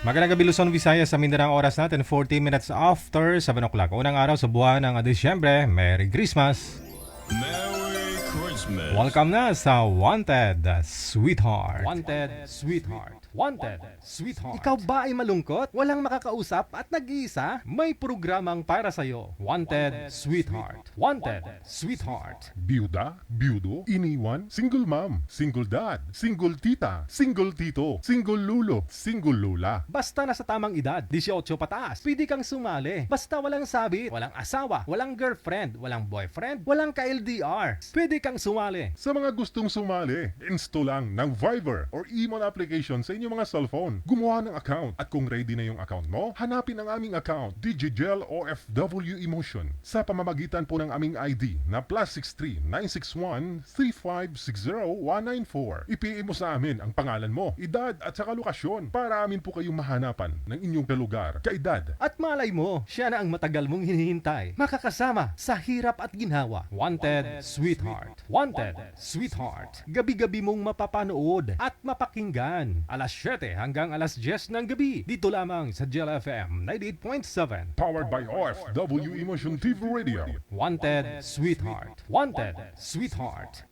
Magandang gabi Luzon, Visayas sa Mindanao, oras natin 40 minutes after 7 o'clock. Unang araw sa buwan ng Disyembre. Merry Christmas! Merry Christmas! Welcome na sa Wanted Sweetheart. Wanted Sweetheart. Wanted Sweetheart. Ikaw ba ay malungkot? Walang makakausap at nag-iisa? May programang para sa'yo. Wanted Sweetheart. Wanted Sweetheart. Byuda, byudo, iniwan, single mom, single dad, single tita, single tito, single lulo, single lula. Basta nasa tamang edad, 18 pataas, pwede kang sumali. Basta walang sabit, walang asawa, walang girlfriend, walang boyfriend, walang ka-LDR. Pwede kang sumali. Sa mga gustong sumali, install lang ng Viber or Emon application sa inyong mga cellphone. Gumawa ng account at kung ready na yung account mo, hanapin ang aming account, Digigel OFW Emotion, sa pamamagitan po ng aming ID na +63 961 3560 194. I-PM mo sa amin ang pangalan mo, edad at saka lokasyon para amin po kayong mahanapan ng inyong kalugar, kaedad. At malay mo, siya na ang matagal mong hinihintay. Makakasama sa hirap at ginhawa. Wanted Sweetheart. Wanted Sweetheart. Gabi-gabi mong mapapanood at mapakinggan. Alas 7 hanggang alas 10 ng gabi. Dito lamang sa Gel FM 98.7. Powered by OFW Emotion TV Radio. Wanted Sweetheart. Wanted Sweetheart.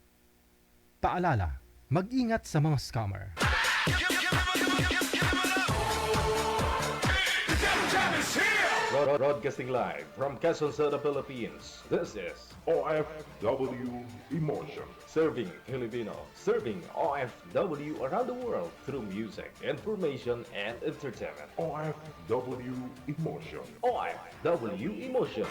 Paalala, mag-ingat sa mga scammer. Broadcasting live from Quezon City, Philippines. This is OFW Emotion. Serving Filipino, serving OFW around the world through music, information, and entertainment. OFW Emotion. OFW Emotion.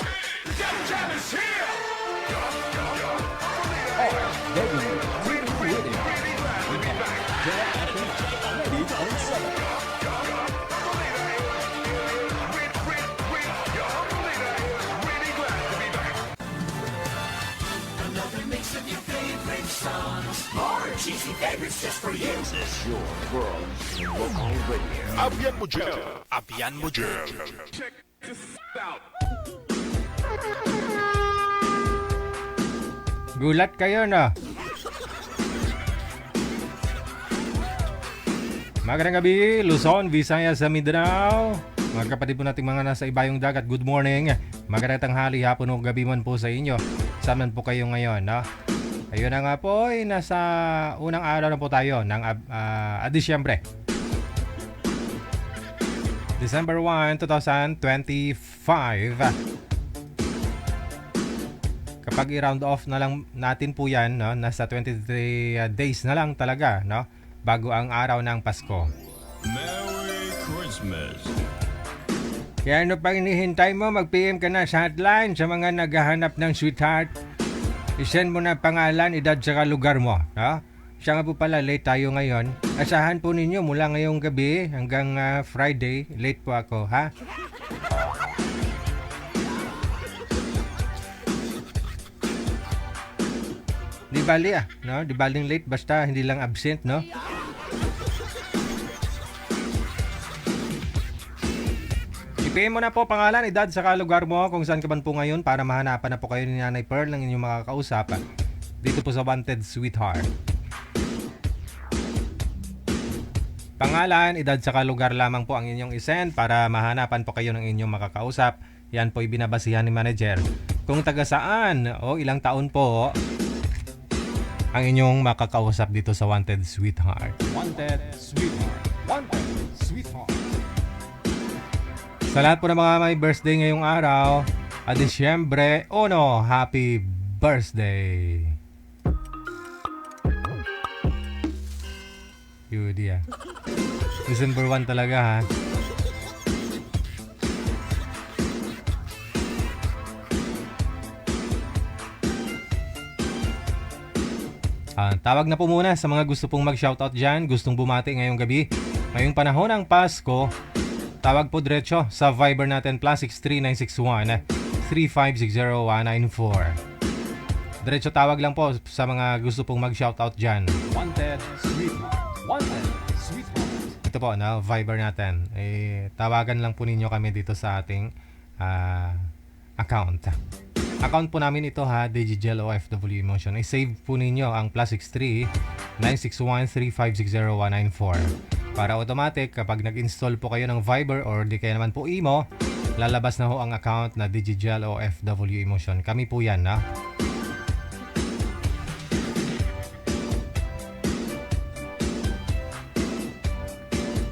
Cheesy favorites just for you. This is your world local radio. Abyan mo dyan. Abyan mo dyan. Check this out. Gulat kayo na. Magandang gabi, Luzon, Visayas sa Mindanao. Mga kapatid po nating mga nasa ibayong dagat, good morning. Magandang tanghali, hapon o gabi man po sa inyo. Saan man po kayo ngayon, no? Ayun na nga po, nasa unang araw na po tayo ng Disyembre. December 1, 2025. Kapag i-round off na lang natin po yan, no? Nasa 23 days na lang talaga, no? Bago ang araw ng Pasko. Merry Christmas. Kaya ano pang hinihintay mo, mag-PM ka na sa hotline sa mga naghahanap ng sweetheart. I-send mo na pangalan, edad, saka lugar mo. No? Siya nga po pala, late tayo ngayon. Asahan po ninyo mula ngayong gabi hanggang Friday. Late po ako, ha? Di bali no? Di baling late, basta hindi lang absent, no? I-PM mo na po pangalan, edad, saka lugar mo kung saan ka man po ngayon para mahanapan na po kayo ni Nanay Pearl ng inyong makakausap dito po sa Wanted Sweetheart. Pangalan, edad, saka lugar lamang po ang inyong isend para mahanapan po kayo ng inyong makakausap. Yan po ibinabasihan ni manager. Kung taga saan o ilang taon po ang inyong makakausap dito sa Wanted Sweetheart. Wanted Sweetheart. Wanted Sweetheart. Sa lahat po ng mga may birthday ngayong araw, Disyembre 1, happy birthday! Yudi December 1 talaga, ha? Tawag na po muna sa mga gusto pong mag-shoutout dyan, gustong bumati ngayong gabi. Ngayong panahon ng Pasko, tawag po diretso sa Viber natin +63 961 3560 194. Diretso tawag lang po sa mga gusto pong mag-shoutout dyan. Wanted Sweetheart. Wanted Sweetheart. Ito po, na Viber natin. Tawagan lang po ninyo kami dito sa ating account. Account po namin ito, ha, Digigel OFW Emotion. I-save po ninyo ang +63 961 3560 194. para automatic kapag nag-install po kayo ng Viber or di kaya naman po Imo, lalabas na ho ang account na Digigel o FW Emotion. Kami po yan, na.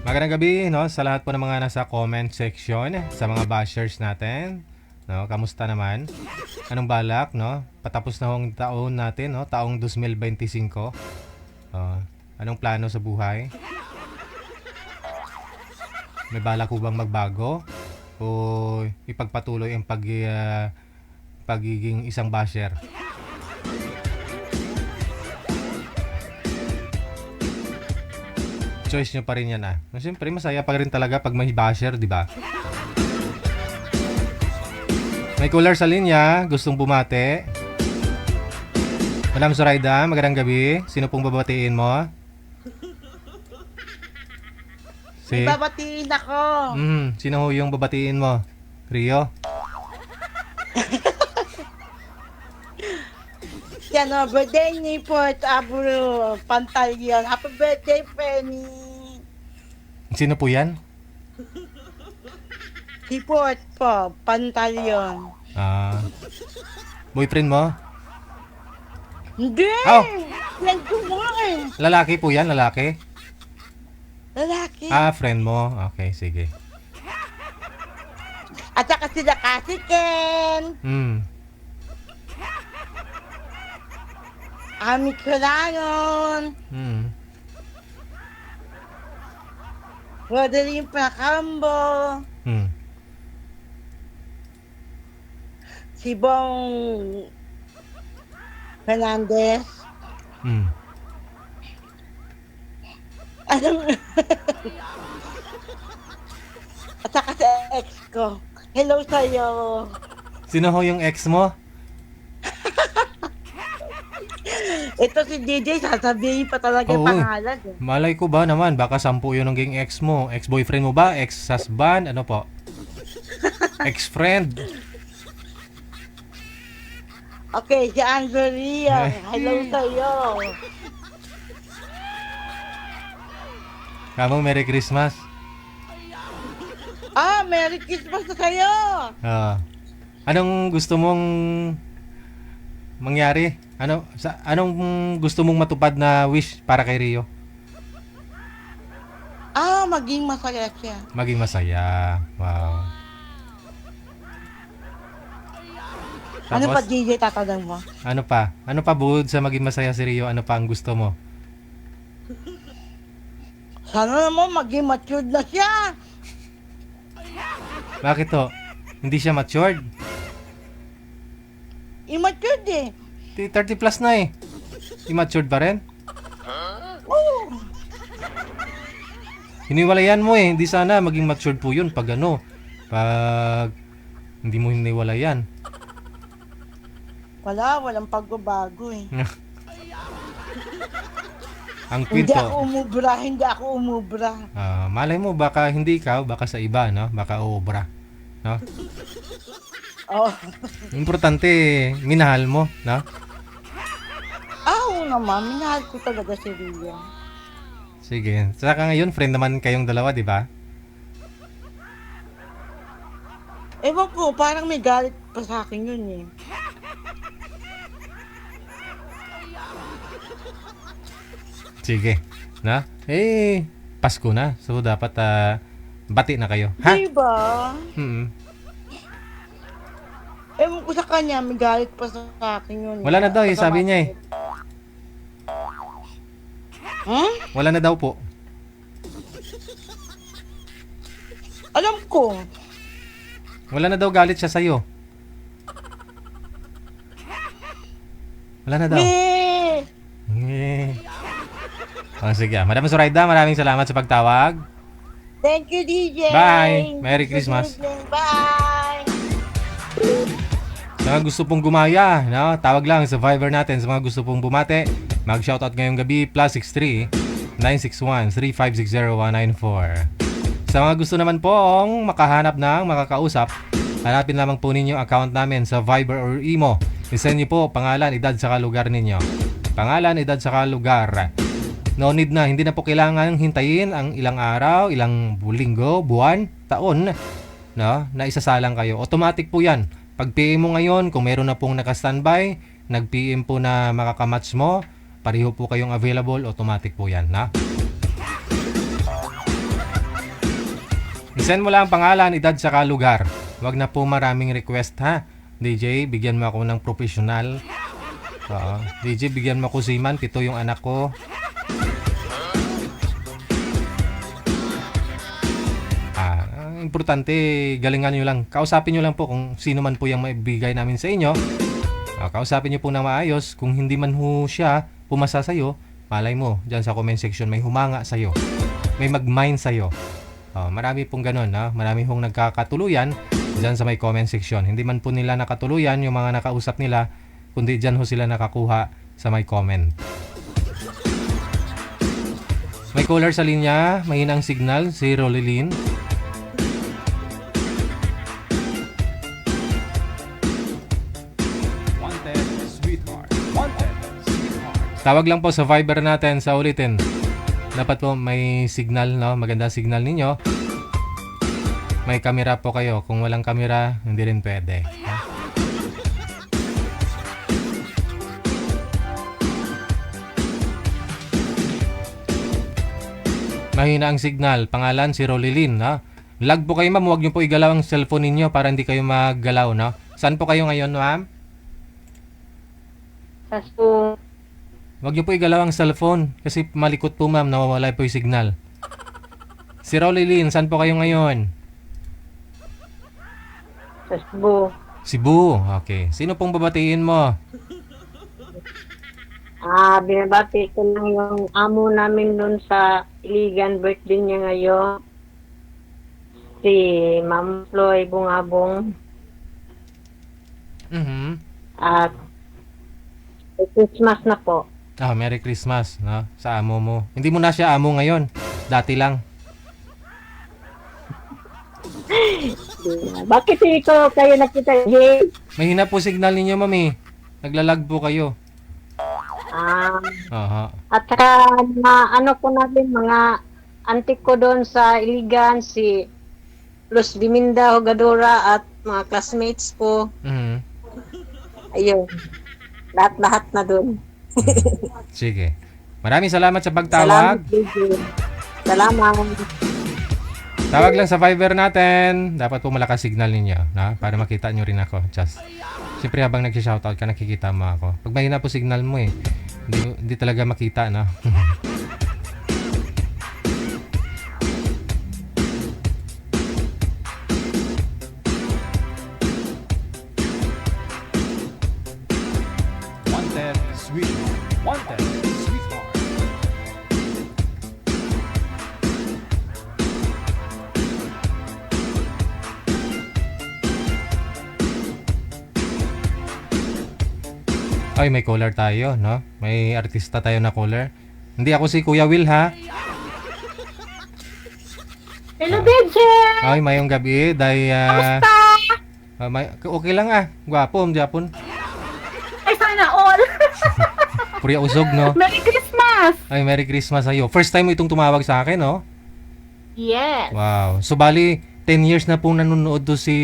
Magandang gabi, no, sa lahat po ng mga nasa comment section, sa mga bashers natin. No, kamusta naman? Anong balak, no? Patapos na hong taon natin, no? Taong 2025. Anong plano sa buhay? May balak ko bang magbago? O ipagpatuloy ang pagiging isang basher? Choice nyo pa rin yan, ah. Siyempre, masaya pa rin talaga pag may basher, di ba? May caller sa linya, gustong bumate. Madam Zoraida, magandang gabi. Sino pong babatiin mo? Babatiin ako. Sino ho yung babatiin mo? Rio? Yan o, birthday ni Port Aburo Pantalion. Happy birthday, Penny. Sino po yan? Si Port po, Pantalion. Boyfriend mo? Hindi! Oh! Friend ko mo eh. Lalaki po yan, lalaki? Lalaki. Friend mo. Okay, sige. At saka sila kasi Ken. Ami Kulanon. Rodeline Placambo. Si Bong Fernandez. Anong... At saka sa ex ko. Hello sa'yo. Sino ho yung ex mo? Ito si DJ, sasabihin pa talaga yung Oo. pangalan. Eh. Malay ko ba naman, baka 10 yun ang ging ex mo. Ex-boyfriend mo ba? Ex-husband? Ano po? Ex-friend? Okay, si Angelia. Hello sa'yo. Kamong Merry Christmas. Merry Christmas na sa'yo. Anong gusto mong mangyari? Anong gusto mong matupad na wish para kay Rio? Maging masaya siya. Maging masaya. Wow. Ano pa Tapos, DJ tatanong mo? ano pa? Ano pa bukod sa maging masaya si Rio? Ano pa ang gusto mo? Sana naman maging matured na siya. Bakit to? Hindi siya matured? Imatured eh. 30 plus na eh. Immature pa rin? Oo. Hiniwalayan mo eh. Hindi sana maging matured po yun pag pag hindi mo hiniwalayan. Walang pagbabago eh. Ang Hindi kwento. hindi ako umubra. Malay mo baka hindi ikaw, baka sa iba, no? Baka uubra, no? Oh. Importante, minahal mo, no? Oo naman, minahal ko talaga si Rio. Sige. Saka ngayon, friend naman kayong dalawa, di ba? Ewan ko, parang may galit pa sa akin yun eh. Sige. Na? Pasko na. So, dapat bati na kayo. Ha? Diba? Ewan ko sa kanya, may galit pa sa akin yun. Wala na daw eh, sabi niya eh. Wala na daw po. Alam ko. Wala na daw galit siya sa'yo. Wala na daw. Sige. Madam Zoraida, maraming salamat sa pagtawag. Thank you, DJ. Bye. Merry Christmas. Good evening. Bye. Sa mga gusto pong gumaya, no? Tawag lang sa Viber natin. Sa mga gusto pong bumate, mag-shoutout ngayong gabi, +63 961 3560194. Sa mga gusto naman pong makahanap ng makakausap, hanapin lamang po ninyo account namin sa Viber or Imo. Isend niyo po pangalan, edad, saka lugar ninyo. Pangalan, edad, saka lugar. No need na, hindi na po kailangan hintayin ang ilang araw, ilang linggo, buwan, taon, no, na isasalang kayo. Automatic po yan. Pag PM mo ngayon, kung meron na pong naka-standby, nag-PM po na makakamatch mo, pareho po kayong available, automatic po yan, na? I-send mo lang ang pangalan, edad, saka lugar. Wag na po maraming request, ha? DJ, bigyan mo ako ng professional. Oo. DJ, bigyan mo ako seaman, 7 yung anak ko. Ang importante, galingan nyo lang. Kausapin nyo lang po kung sino man po yung maibigay namin sa inyo. Kausapin nyo po na maayos. Kung hindi man ho siya pumasa sa'yo, malay mo, dyan sa comment section may humanga sa'yo. May mag-mind sa'yo. Marami pong ganun. Marami hong nagkakatuluyan dyan sa may comment section. Hindi man po nila nakatuluyan yung mga nakausap nila, kundi dyan ho sila nakakuha sa may comment. May caller sa linya, mahinang signal, si Rolilin. Tawag lang po sa Viber natin sa ulitin. Dapat po may signal, no? Maganda signal ninyo. May camera po kayo. Kung walang camera, hindi rin pwede. Ha? Mahina ang signal. Pangalan si Rolilin, no? Lag po kayo, ma'am. Huwag niyo po igalaw ang cellphone ninyo para hindi kayo maggalaw, no? Saan po kayo ngayon, ma'am? Sa school. Huwag niyo po igalaw ang cellphone kasi malikot po, ma'am, nawawala po yung signal. Si Rolilin, saan po kayo ngayon? Sa Cebu. Cebu, okay. Sino pong babatiin mo? Binabati ko lang yung amo namin doon sa Iligan, birthday niya ngayon. Si Ma'am Floy Bungabong. At Christmas na po. Merry Christmas, no? Sa amo mo. Hindi mo na siya amo ngayon. Dati lang. Bakit hindi ko kayo nakita, Jay? Mahina po signal ninyo, mami. Naglalag po kayo. Aha. At saka ano po natin, mga antik ko doon sa Iligan, si Luz Diminda Hogadora at mga classmates ko. Ayun. Lahat-lahat na doon. Sige. Maraming salamat sa pagtawag. Salamat. Tawag lang sa Viber natin. Dapat po malakas signal ninyo, na? Para makita nyo rin ako. Just, siyempre habang nag-shoutout ka, nakikita mo ako. Pag mahina po signal mo hindi talaga makita, no? Ay, may caller tayo, no? May artista tayo na caller. Hindi ako si Kuya Will, ha? Hello, DJ! Ay, mayong gabi. Okay lang, Gwapo, Japon. Ay, sana all! Puri usog, no? Merry Christmas! Ay, Merry Christmas sa'yo. First time mo itong tumawag sa akin, no? Yes. Wow. So, bali, 10 years na pong nanonood to si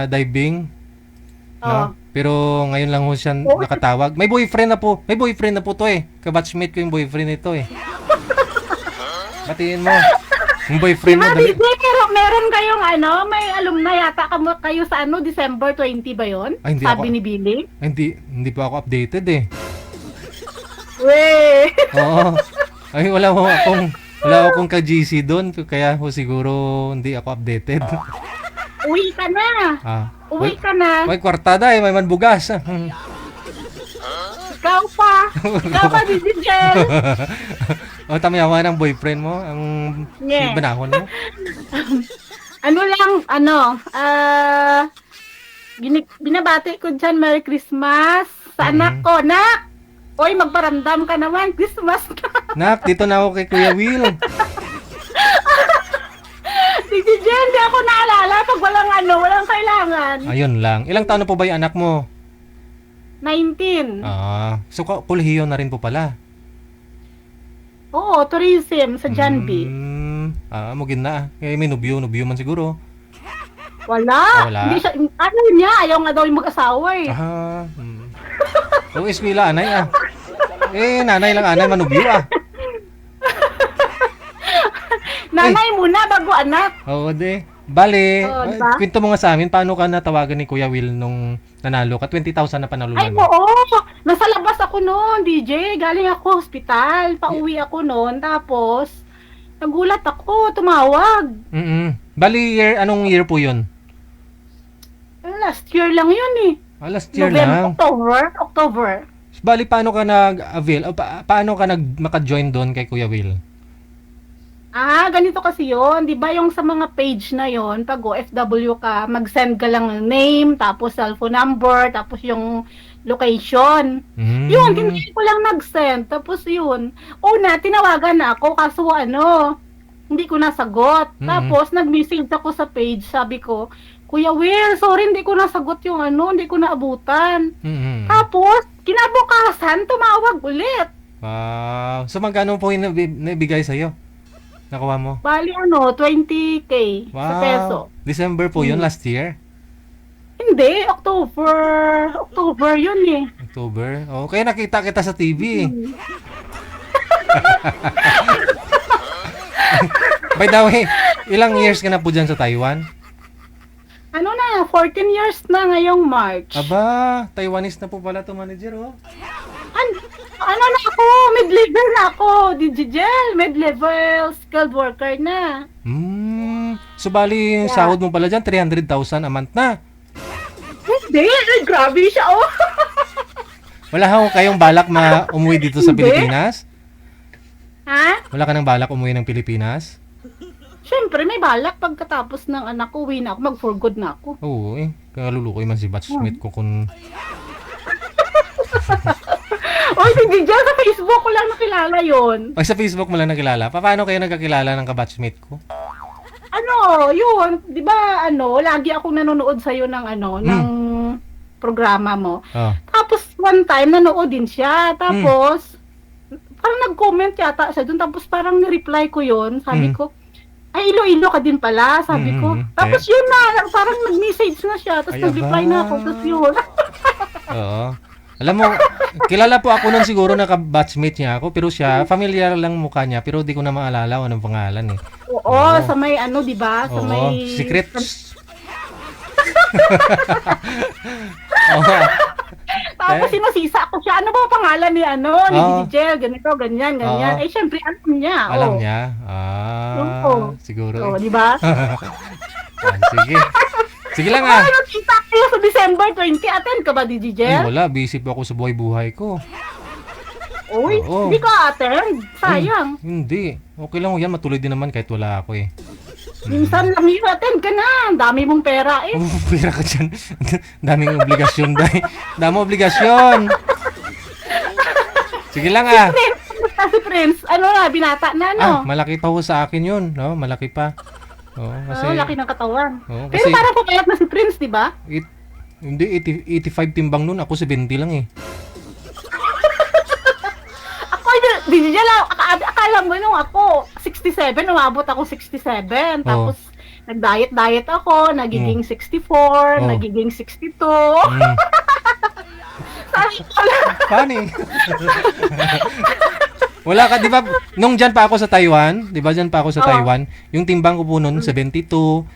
Diving. No? Pero ngayon lang ho siya nakatawag. May boyfriend na po. May boyfriend na po to Kabatchmate ko yung boyfriend nito Batiin mo. Yung boyfriend mo. DJ, pero meron kayong may alumni yata kayo sa December 20 ba yun? Ay, hindi Sabi ako- ni Billy. Ay, hindi pa ako updated Weh! Oo. Ay, wala akong ka-GC doon. Kaya ho siguro hindi ako updated. Uwi ka na! Uwi ka na! May kwartada may manbugas. Ikaw pa! Ikaw pa, DJ! Tamayawa ng boyfriend mo. Ang Yeah. banahon mo. Binabati ko dyan, Merry Christmas sa anak ko, nak! Oy, magparamdam ka naman, Christmas na! Nak, dito na ako kay Kuya Will. DJ, hindi ako naalala pag walang kailangan. Ayun lang. Ilang taon na po ba yung anak mo? 19. So kolehiyo na rin po pala. Oo, tourism sa Janbi. Mugin na. Kaya may nubyo man siguro. Wala. Wala? Hindi siya, ano niya, ayaw nga daw yung mag-asawa eh. Eskwela, anay nanay lang anay, manubyo Nanay muna bago anak. Oo, de. Bale, Oo, diba? kwento mo nga sa amin, paano ka natawagan ni Kuya Will nung nanalo ka? 20,000 na panalunan Ay, mo. oo. Nasa labas ako noon, DJ. Galing ako hospital. Pauwi ako noon. Tapos, nagulat ako. Tumawag. Bali, anong year po yun? Last year lang yun eh. Last year lang. October. Bali, paano ka nag-avail? O, paano ka maka-join doon kay Kuya Will? Ganito kasi yon, 'di ba yung sa mga page na yon, pag OFW ka, mag-send ka lang ng name, tapos cellphone number, tapos yung location. Yun, hindi ko lang nag-send. Tapos yun, una, tinawagan na ako, kaso hindi ko nasagot. Tapos, nag-message ako sa page, sabi ko, Kuya Will, sorry, hindi ko nasagot yung hindi ko naabutan. Tapos, kinabukasan, tumawag ulit. Wow. So, magkano po yung nabigay sa'yo? Nakuha mo? Bali 20K sa peso. December po yun, last year? Hindi, October yun eh. October? Oh, kaya nakita kita sa TV. By the way, ilang years ka na po dyan sa Taiwan? 14 years na ngayong March. Aba, Taiwanese na po pala to manager, oh. Na ako, mid-level na ako, Digigel, mid-level skilled worker na. So bali yung sahod mo pala dyan, 300,000 a month na. Hindi, grabe siya, oh. Wala kayong balak umuwi dito sa Pilipinas? Ha? Wala ka nang balak umuwi ng Pilipinas? Siyempre, may balak pagkatapos ng anak ko, uwi na ako, mag-for good na ako. Oo, kaya lulukoy man si batchmate ko kung... Oy, si Digigel, sa Facebook ko lang nakilala yon. Pag sa Facebook mo lang nakilala, paano kayo nagkakilala ng kabatchmate ko? Yun, di ba, lagi akong nanonood sa'yo ng ng programa mo. Oh. Tapos, one time, nanood din siya. Tapos, parang nag-comment yata siya dun. Tapos, parang ni-reply ko yun. Sabi ko, ay, Iloilo ka din pala, sabi ko. Tapos, yun na, parang nag-message na siya. Tapos, Ay, nag-reply aba. na ako. Tapos, yun. Oo. Alam mo, kilala po ako nun siguro na ka-batchmate niya ako, pero siya, familiar lang mukha niya, pero di ko na maalala kung anong pangalan eh. Oo, sa may di ba? Sa Oo, may... secrets. Oo. Tapos sinasisa ko siya. Ano ba ang pangalan ni ni Digigel? Ganito, ganyan. Oo. Eh, syempre, alam niya. Alam Oo. niya? Oo. Siguro Oo, di ba? Sige. Sige lang Kita kayo sa December 20. Attend ka ba, Digigel? Wala, busy po ako sa buhay-buhay ko. Uy, Oo. hindi ka attend. Sayang. Hindi. Okay lang yan, matuloy din naman kahit wala ako eh. Minsan lang yung attend ka na. Ang dami mong pera eh. Pira ka dyan. Daming obligasyon, day. Daming obligasyon. Sige lang Kasi Prince, binata na, malaki pa ho sa akin yun, no? Malaki pa. Kasi, laki ng katawan. Pero kasi, parang pumayat na si Prince, di ba? hindi, 85 timbang nun. Ako 70 lang eh. Ako, Digigel, akala mo nung ako, 67, umabot ako 67. Tapos, nag-diet ako, nagiging 64, nagiging 62. Sabi ko lang. Funny. Wala ka, di ba? Nung dyan pa ako sa Taiwan, di ba dyan pa ako sa Taiwan, yung timbang ko po noon, 72,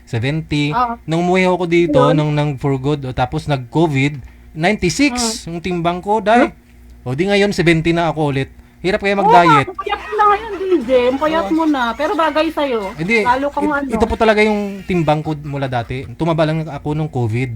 70. Nung umuwi ako dito, nung for good, tapos nag-COVID, 96 yung timbang ko, dahil. O di ngayon, 70 na ako ulit. Hirap kaya mag-diet. Payat mo na ngayon, DJ. Payat mo na. Pero bagay sa'yo. Hindi, Lalo kang ito po talaga yung timbang ko mula dati. Tumaba lang ako nung COVID.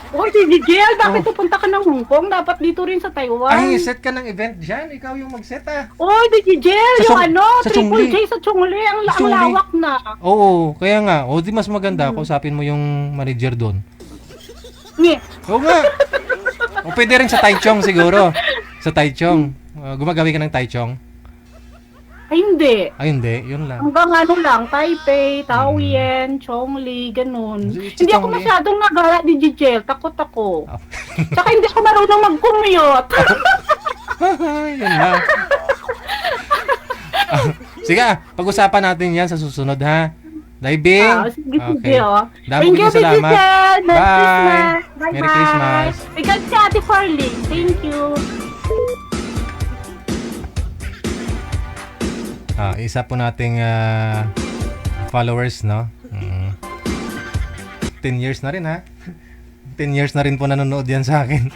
Uy, si Digigel, bakit pupunta ka ng Hong Kong? Dapat dito rin sa Taiwan. Ay, set ka ng event dyan. Ikaw yung mag-set Uy, Digigel, Sa yung sa Triple Chongli. J sa Chongli. Ang Chongli. lawak na. Oo, kaya nga. O di mas maganda, kausapin mo yung manager doon. Oo nga. O pwede rin sa Taichung siguro. Sa Taichung. Gumagawi ka ng Taichung. Ay, hindi. Ay, hindi. Yun lang. Hanggang lang, Taipei, Taoyuan, Chongli, ganun. Si Hindi ako Chongli. masyadong nagala, Digigel. Takot ako. Tsaka hindi ako marunong mag-commute. Yun lang. Sige, pag-usapan natin yan sa susunod, ha? Diving? Sige, oh. Dami Thank you, kong salamat. Giselle. Merry Bye. Christmas. Bye-bye. Merry Christmas. Ikaw si Ate Farley. Thank you. Isa po nating followers, no? 10 years na rin, ha? 10 years na rin po nanonood yan sa akin.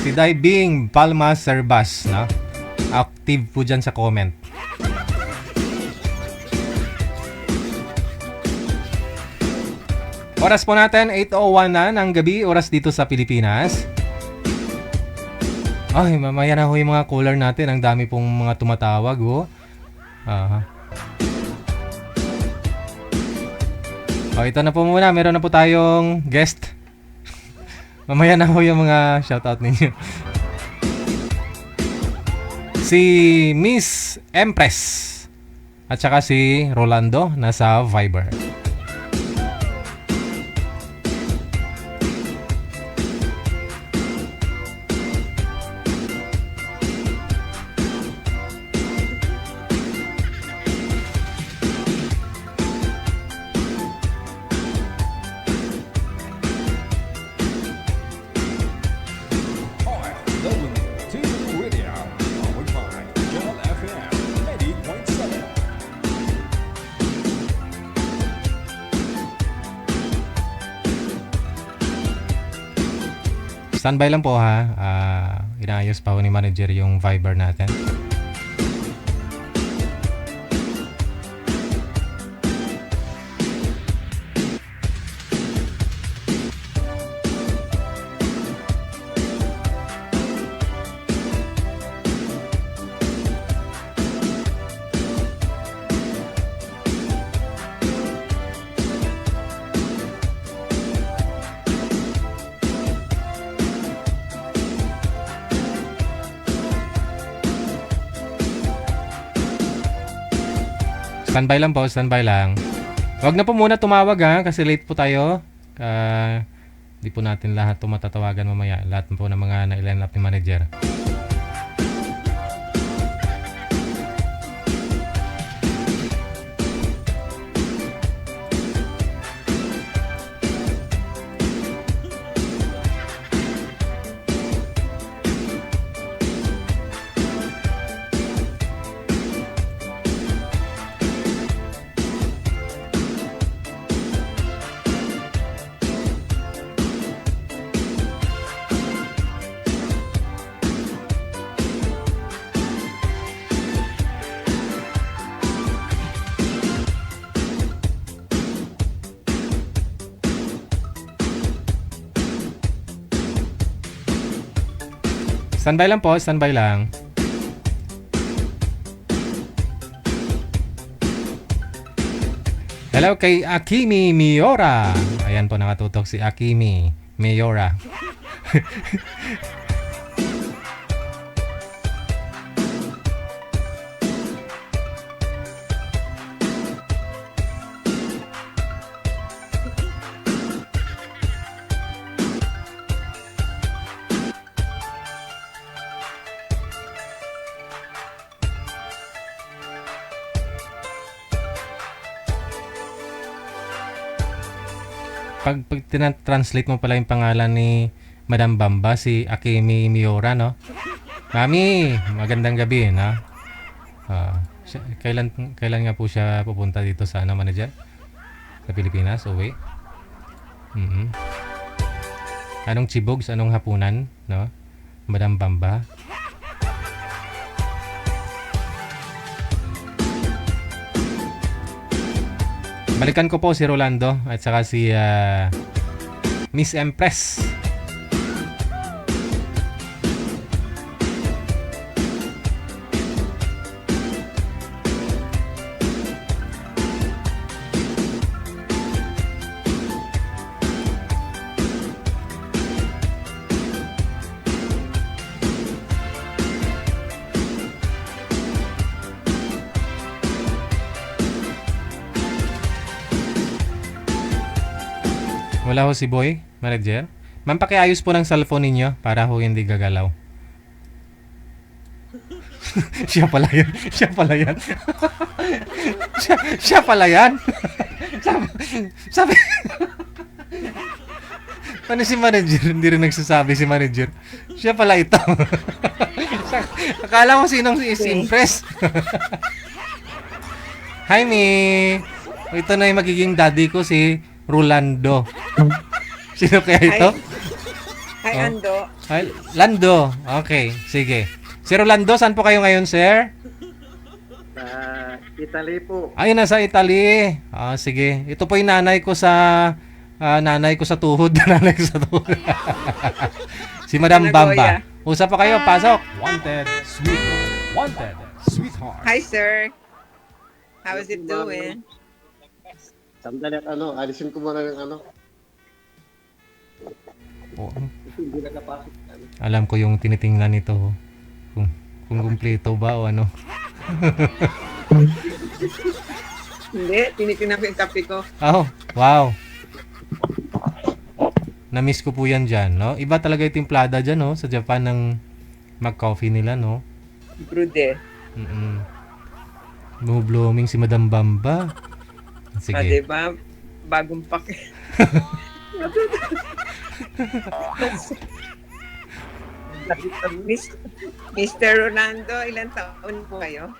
Si Diving Palma Serbas, no? Active po dyan sa comment. Oras po natin, 8:01 na ng gabi, oras dito sa Pilipinas. Ay, mamaya na ho yung mga caller natin. Ang dami pong mga tumatawag, oh. Ito na po muna. Meron na po tayong guest. Mamaya na ho yung mga shoutout ninyo. Si Miss Empress at saka si Rolando nasa Viber. Standby lang po, ha. Inaayos pa ho ni manager yung Viber natin. Standby lang po, standby lang. Huwag na po muna tumawag, ha, kasi late po tayo. Di po natin lahat tumatatawagan mamaya. Lahat po ng mga na-line up ni manager. Standby lang po, standby lang. Hello kay Akimi Miora. Ayan po, nakatutok si Akimi Miora. Pag translate mo pala yung pangalan ni Madam Bamba, si Akemi Miora, no? Mami, magandang gabi, no? Kailan nga po siya pupunta dito sa manager? Sa Pilipinas, uwi? Anong chibogs, anong hapunan, no? Madam Bamba. Balikan ko po si Rolando at saka si Miss Empress. Wala ho si Boy, manager. Ma'am, pakiayos po ng cellphone ninyo para ho hindi gagalaw. Siya pala yan. Siya pala yan. siya pala yan. sabi ano si manager? Hindi rin nagsasabi si manager. Siya pala ito. Akala mo sinong si Impress. Hi, Mi. Ito na yung magiging daddy ko, si Rolando. Sino kaya ito? Hi, Oh. Ando. Hi, Lando. Okay, sige. Si Rolando, saan po kayo ngayon, sir? Italy po. Ay, nasa Italy. Ah, sige. Ito po yung nanay ko sa tuhod. Nanay ko sa tuhod. Si Madam Bamba. Usap pa kayo, pasok. Wanted, sweetheart. Wanted, sweetheart. Hi, sir. How is it doing? Sandali at alisin ko muna yung Oh, Hindi nakapasok. alam ko yung tinitingnan nito. Kung kumpleto ba o ano. Hindi, tinitingnan ko yung kape ko. Oh, wow. Na-miss ko po yan dyan, no? Iba talaga yung timplada dyan, no? Sa Japan ng mag-coffee nila, no? Brude. Blooming si Madam Bamba. Sige. Diba? Bagong pak. Mr. Rolando, ilang taon po kayo?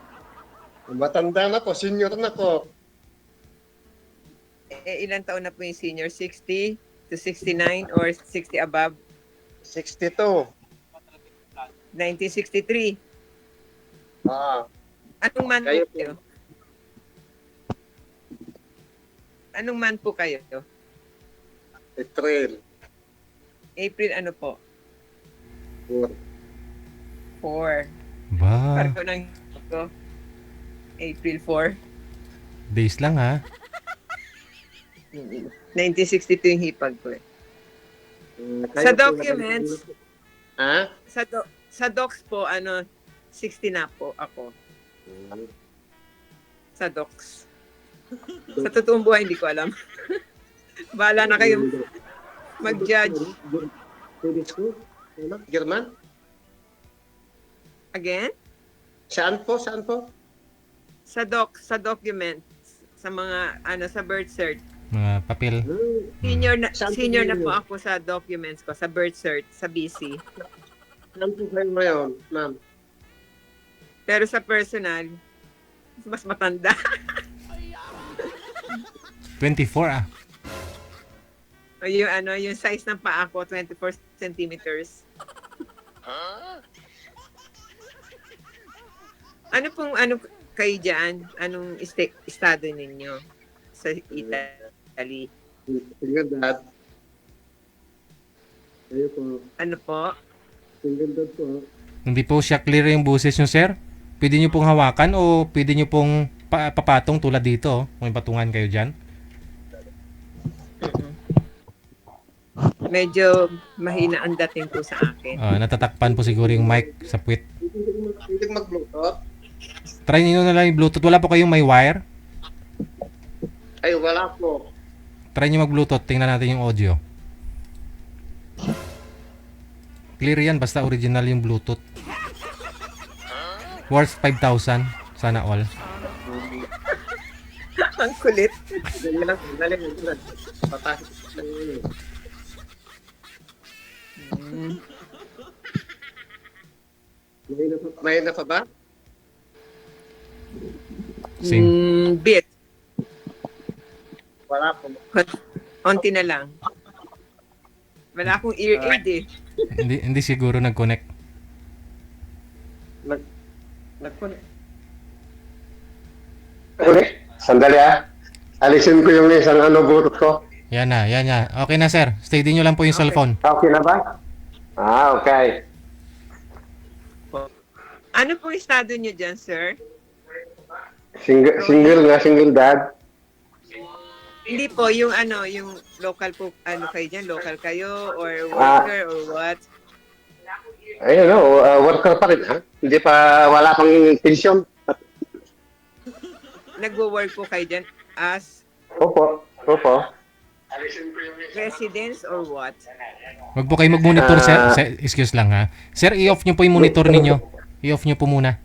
Matanda na po, senior na po. Ilang taon na po yung senior? 60 to 69 or 60 above? 62. 1963. Ah, Anong month Kayo po kayo? Anong month po kayo? April. April ano po? 4. 4. Ba, Pareho ng ko. April 4. days lang, ha? 1962 yung hipag ko eh. Sa documents, Ha? sa docs po, 60 na po ako. Sa docs. Sa totoong buhay, hindi ko alam. Bahala na kayo mag-judge. German? Again? Saan po? Saan po? Sa documents, sa mga, sa birth cert. Mga papel. Senior na po ako sa documents ko, sa birth cert, sa BC. Saan po kayo ngayon, ma'am? Pero sa personal, mas matanda. 24, ah. O yung size ng paa ko, 24 centimeters. Ano kayo dyan? Anong estado ninyo sa Italy? Single dad. Kayo po. Ano po? Single dad po. Hindi po siya clear yung boses nyo, sir. Pwede nyo pong hawakan o pwede nyo pong papatong tulad dito. Kung may patungan kayo dyan. Medyo mahina ang dating po sa akin. Natatakpan po siguro yung mic sa puwit. Hindi mag-bluetooth? Try nyo na lang yung Bluetooth. Wala po kayong may wire? Ay, wala po. Try nyo mag-Bluetooth. Tingnan natin yung audio. Clear yan. Basta original yung Bluetooth. Worth 5,000. Sana all. Ang kulit. Dali lang. Patasok. May na pa ba? Same. Bit. Wala po. Onti na lang. Wala akong ear aid eh. Hindi siguro nag-connect. Sandali alisin ko yung isang butot ko. Yan na. Okay na, sir. Steady nyo lang po yung cellphone. Okay na ba? Okay. Ano pong estado nyo dyan, sir? Single dad. Hindi po, yung local po, kayo dyan? Local kayo or worker or what? Ayun, worker pa rin, ha? Hindi pa, wala pang pension. Nagwo-work po kayo dyan as Opo. residents or what? Wag po kayo mag-monitor, sir. Excuse lang, ha. Sir, i-off nyo po yung monitor ninyo. I-off nyo po muna.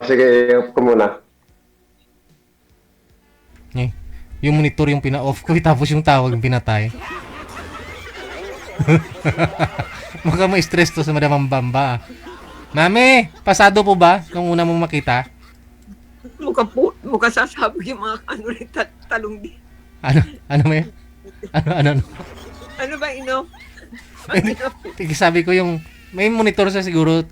sige, ko muna. Eh, yung monitor yung pina-off ko, tapos yung tawag yung pinatay. Mukhang ma-stress to sa Madam Bamba. Mami, pasado po ba nung una mong makita? Mukha sasabog yung mga ano rin talong di. Ano may? Ano? Ano ba ino? Sabi ko yung may monitor sa siguro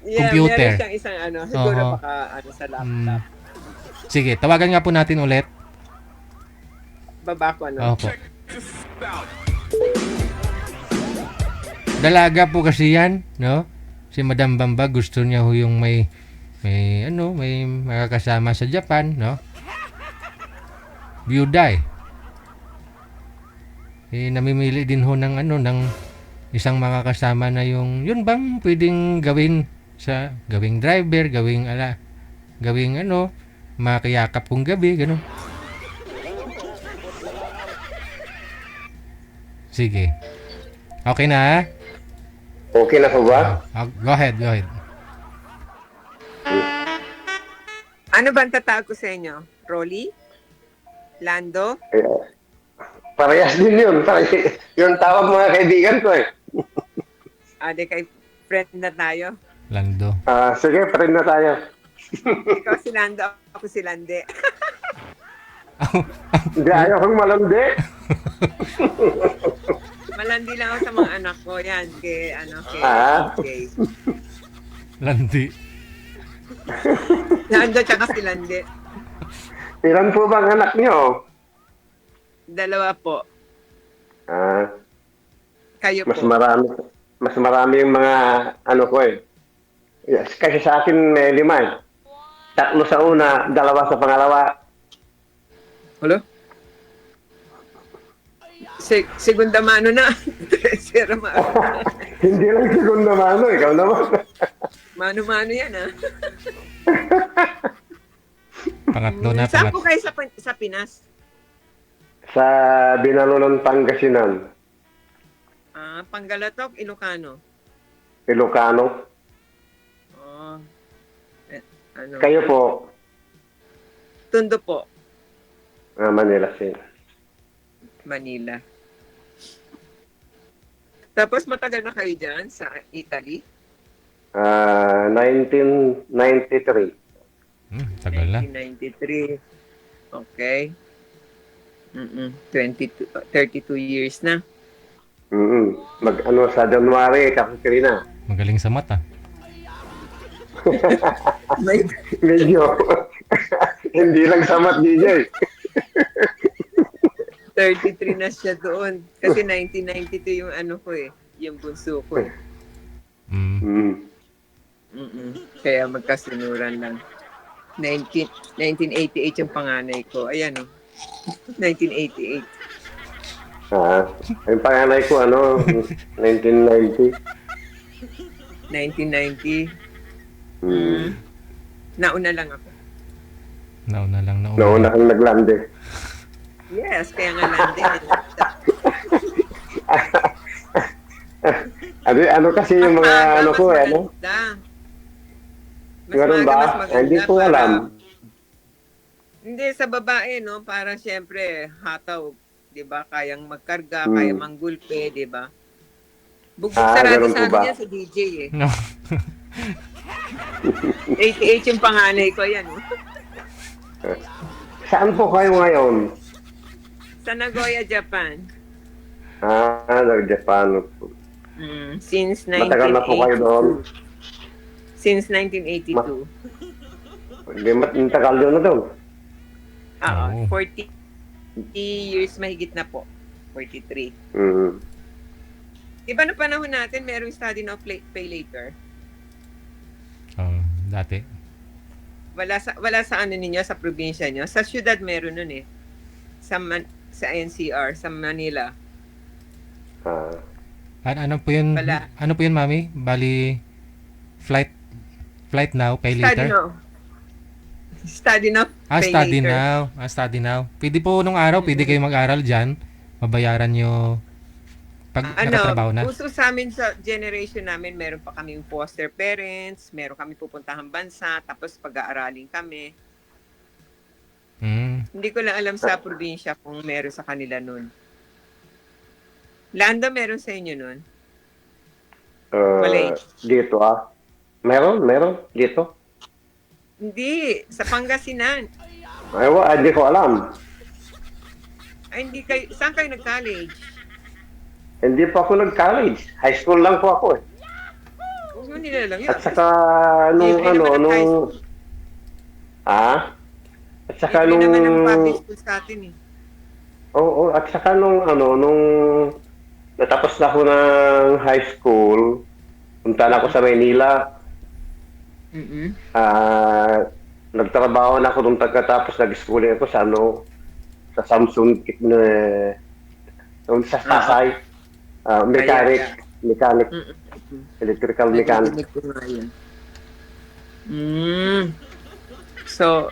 computer. Meron siyang isang siguro Oo. baka sa laptop. Sige, tawagan nga po natin ulit. Baba ko Opo. Dalaga po kasi yan, no? Si Madam Bamba gusto niya ho yung may makakasama sa Japan, no? Byuda namimili din ho ng isang makakasama na yun bang pwedeng gawing driver, gawing makiyakap kong gabi, gano'n. Sige. Okay na, ha? Okay na po ba? Go ahead. Ano ba ang tatawag ko sa inyo? Rolly? Lando? Parehas din yun. Yung tawag mga kaibigan ko eh. Di kay friend na tayo. Lando. Sige, friend na tayo. Ikaw si Lando, ako si Lande. Hindi ayaw kong malandi. Malandi lang ako sa mga anak ko. Yan, kay Landi. Lando tsaka si Lande. Ilan po bang anak niyo? 2 po. Kayo Mas po. marami yung mga ko eh. Yes, kasi sa akin may 5 eh. 3 sa una, 2 sa pangalawa. Hello? Segunda mano na. Tercera mano. Hindi lang segunda mano, ikaw naman. Mano-mano yan, ha? Pangatlo na, Saan po kayo sa Pinas? Sa Binalonan, Pangasinan. Panggalatok, Ilocano. Ilocano. Ano? Kayo po, Tondo po, Manila City. Manila. Tapos matagal na kayo dyan sa Italy? 1993. Tagal na. 1993. Okay. 32 years na. Sa January, kakakiri na. Magaling sa mata. Medyo. Hindi lang samat, DJ. 33 na siya doon. Kasi 1992 yung ko eh. Yung bunso ko eh. Kaya magkasunuran lang. 1988 yung panganay ko. Ayan o. 1988. Yung panganay ko, 1990. 1990. Nauna lang ako. Nauna Kang naglande. Yes, kaya nga landing. Kasi yung mga ko eh, Meron ba? Hindi ko alam. Hindi, sa babae, no? Parang siyempre, hataw, di ba? Kayang magkarga, kayang manggulpe, di ba? Bugbog sarado ganun sa po ba? akin yan sa DJ eh. No. 88 yung panganay ko yan. Saan po kayo ngayon? Sa Nagoya, Japan. Nag-Japan. Since 1982. Matagal na po kayo doon. Since 1982. Hindi, matagal doon na doon. Oo, Oh. 40 years mahigit na po. 43. Iba na panahon natin, merong study now pay later. Dati. Wala sa ano ninyo, sa probinsya nyo. Sa syudad meron nun eh. Sa NCR, sa Manila. Ano po yun? Wala. Ano po yun, Mami? Bali, flight now, pay Study later? now. Study now, pay Study later. now. Study now. Pwede po nung araw, pwede kayo mag-aral dyan. Mabayaran nyo Pag nakatrabaho na? uso sa amin sa generation namin, meron pa kaming foster parents, meron kami pupuntahang bansa, tapos pag-aaralin kami. Hindi ko lang alam sa probinsya kung meron sa kanila nun. Lando, meron sa inyo nun? Malay. Dito Meron dito. Hindi, sa Pangasinan. Hindi ko alam. Ay, hindi kayo, saan kayo nag-college? Hindi pa ako nag-college. High school lang po ako eh. Huwag mo nila lang yun. At saka Libre naman ang high school. At saka Libre naman ang public school sa atin eh. Oo, at saka nung natapos na ako ng high school, punta na ako sa Maynila. Nagtrabaho na ako nung pagkatapos, nag-schooling ako sa Samsung, sa Pasay. Mechanic, electrical mechanic. So,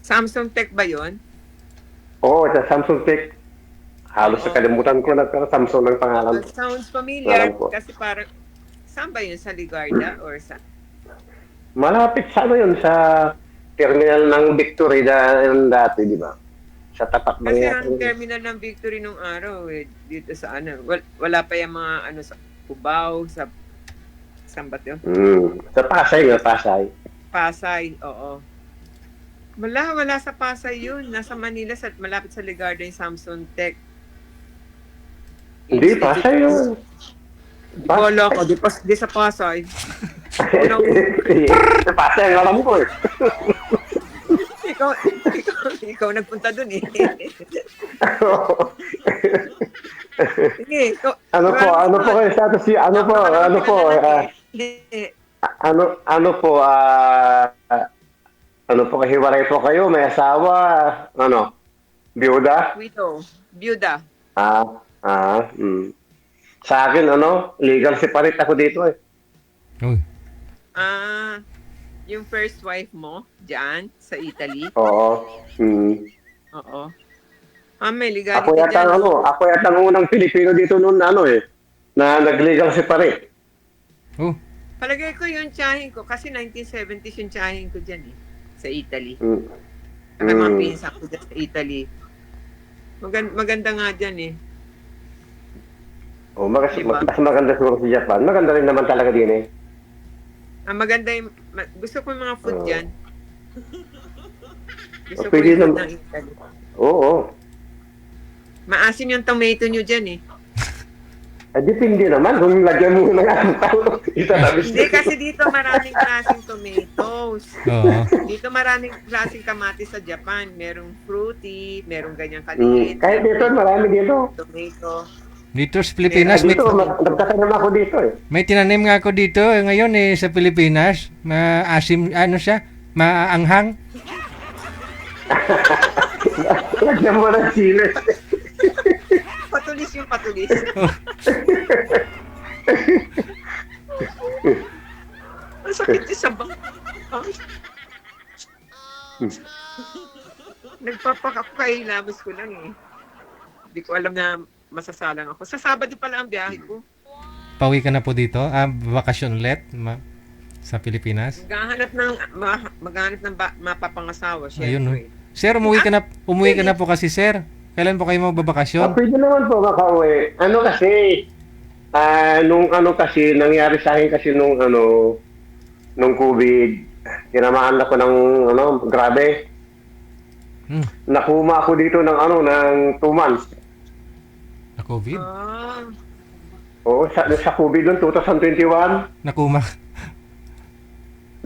Samsung Tech ba yun? Oo, sa Samsung Tech. Halos nakalimutan ko na Samsung ng pangalan. Sounds familiar Alam ko. kasi parang, saan ba yun? Sa Ligarda or sa? Malapit sa yun, sa terminal ng Victory dati, di ba? Sa tapat ng Kasi ang terminal ng Victory nung araw dito sa wala pa yung mga sa Cubao, sa saan ba yun? Sa Pasay nga, Pasay. Pasay, oo. Wala sa Pasay yun. Nasa Manila, malapit sa Ligarda yung Samsung Tech. Hindi, Pasay yun. Wala ko, di sa Pasay. Sa Pasay, ang alam ko eh. ikaw nagpunta dun eh. Sige, ano po kayo status niyo? Ano po, kahiwalay po kayo? May asawa? Biyuda? Byuda. Sa akin, legal separate ako dito eh. Uy. Yung first wife mo, dyan, sa Italy? Oo. Oo. May legality dyan. Ako yata ang unang Pilipino dito noon na nag-legal separate. Oh. Palagay ko yung tiyahin ko, kasi 1970s yung tiyahin ko dyan eh, sa Italy. May mga pinsan ko dyan sa Italy. Maganda nga dyan eh. Mas maganda siguro sa Japan. Maganda rin naman talaga din eh. Maganda yung, gusto ko yung mga food dyan. Gusto ko Pwede yung food naman. ng Italy. Oo. Maasim yung tomato nyo dyan eh. Depende naman kung lagyan mo ng tao. Hindi, kasi dito maraming klaseng tomatoes. Oo. Dito maraming klaseng kamatis sa Japan. Merong fruity, merong ganyang kaliit. Kahit dito, marami dito. Tomato. Dito sa Pilipinas, Dito, nagtatanim ako dito eh. may tinanim nga ako dito ngayon sa Pilipinas. Maasim, maanghang. Lagyan mo ng sili. Patulis yung patulis. Ang sakit sa bang. Nagpapakakailabas ko lang eh. Hindi ko alam na masasalang ako. Sa Sabado pala ang biyahe ko. Pauwi ka na po dito? Bakasyon ulit sa Pilipinas? Maghanap ng mapapangasawa, Ayun, no? syempre. Sir, umuwi ka na po kasi, sir. Kailan po kayo magbabakasyon? Pwede naman po makauwi. Kasi nangyari sa akin kasi nung COVID, tinamaan ako ng grabe. Nakuma ako dito ng 2 months. Na COVID? Oo, sa COVID noong 2021, Nakuma.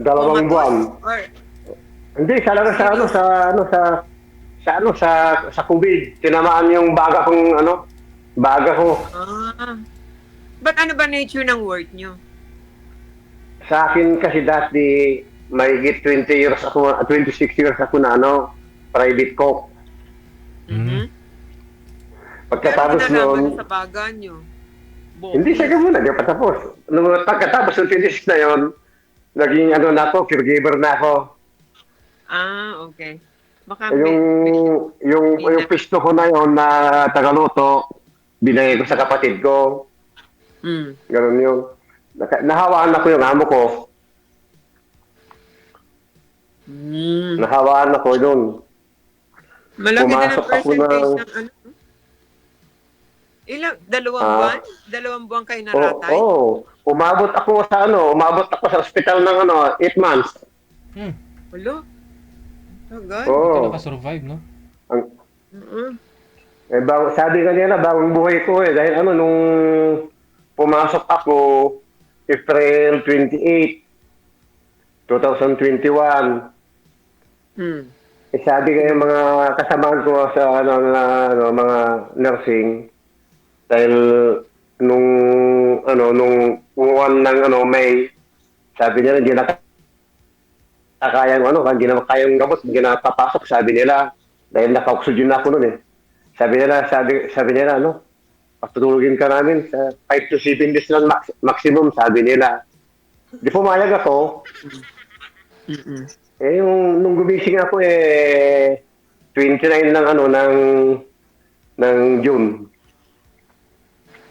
2 buwan. Hindi, sa COVID, tinamaan yung baga ko. Ba't ano ba nature ng work nyo? Sa akin kasi dati, mahigit 26 years ako na private cook. Pagkatapos noon, sa baga nyo? hindi siya muna, di pa tapos. Pagkatapos ng 26 na yon, naging caregiver na ako. Okay. Baka Yung pisto ko na yon na tagaluto, binigay ko sa kapatid ko. Mm. Ganun yun. Nahawaan ako yung amo ko. Mm. Nahawaan ako yun. Malaki din ang Pumasok ako percentage ng- ng ano. Dalawang Ah. buwan? Dalawang buwan kayo naratay? Umabot ako sa ospital ng 8 months. Walo? Tagal. Oo. Ito nakasurvive, no? Mm. Sabi kanina, bagong buhay ko dahil nung pumasok ako, April 28, 2021, Mm. sabi kayo mga kasamahan ko sa mga nursing, dahil nung buwan ng May, sabi nila hindi na kayang hindi na kayang gamot, hindi na papasok, sabi nila, dahil naka-oxygen na ako noon eh. Sabi nila, patutulugin ka namin sa 5 to 7 days lang maximum, sabi nila. Di pumayag ako. Mm-mm. Nung gumising ako 29 ng June.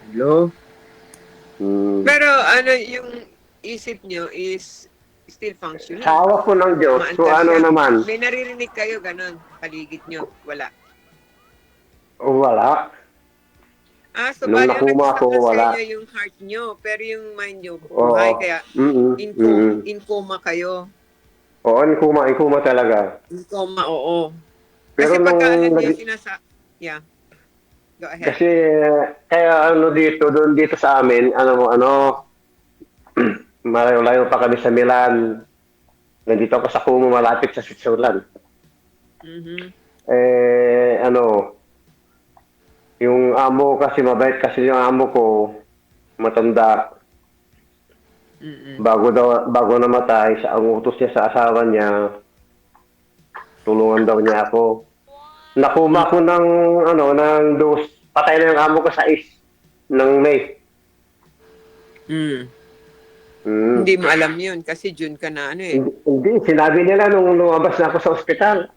Hello? Hmm. Pero yung isip nyo is still functioning. Sa awa po ng Diyos, so Maantas siya. naman, May naririnig kayo, ganun, paligid nyo. Wala. wala. So Nung bali, ang nakuma ako, nagsasak sa wala. inyo yung heart nyo, pero yung mind nyo, Oo. buhay, kaya Mm-mm. in coma kayo. Oo, in coma talaga. In coma, oo. Pero Kasi pagka alam nung nyo, yeah. Go ahead. Kasi kaya dito sa amin, malayo-layo pa kami sa Milan. Nandito ako sa Como, malapit sa Switzerland. Mhm. Yung amo kasi mabait kasi yung amo ko, matanda. Mm-mm. Bago namatay, sa ang utos niya sa asawa niya, tulungan daw niya ako. Nakuma ko ng dos. Patay na yung amo ko sa ng May. Mm. Hmm. Hindi mo alam yun kasi June ka na Hindi, sinabi nila nung lumabas na ako sa ospital.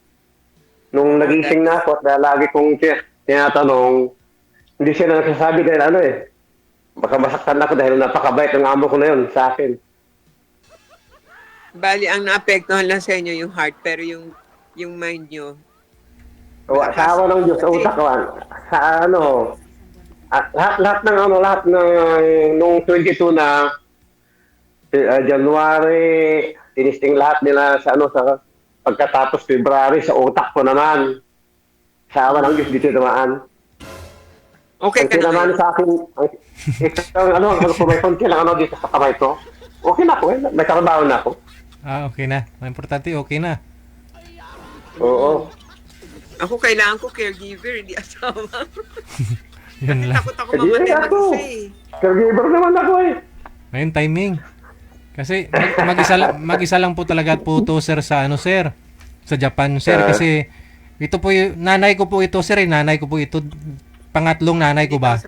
Nung nagising na ako at lagi kong tinatanong, hindi sila nagsasabi dahil baka masaktan ako dahil napakabait ng amo ko na yun sa akin. Bali, ang naapektuhan lang sa inyo yung heart, pero yung mind nyo, Sa awa ng Diyos, sa utak ko, lahat ng nung 22 na January, tinisting lahat nila sa pagkatapos February, sa utak ko naman. Sa awa ng Diyos, dito naman. okay ka Ang na naman ngayon. sa akin, may konti lang dito sa kamay ko. Okay na ako may trabaho na ako. Okay na. Ang importante, okay na. Oo. Ako, kailangan ko caregiver, hindi asawa. Yun lang. Takot ako Hindi mamatay ako. mag-isa Caregiver naman ako Ngayon, timing. Kasi mag-isa lang po talaga po to, sir, sa sir. Sa Japan, sir. Kasi ito po nanay ko po ito, sir. Nanay ko po ito. Pangatlong nanay ko ba?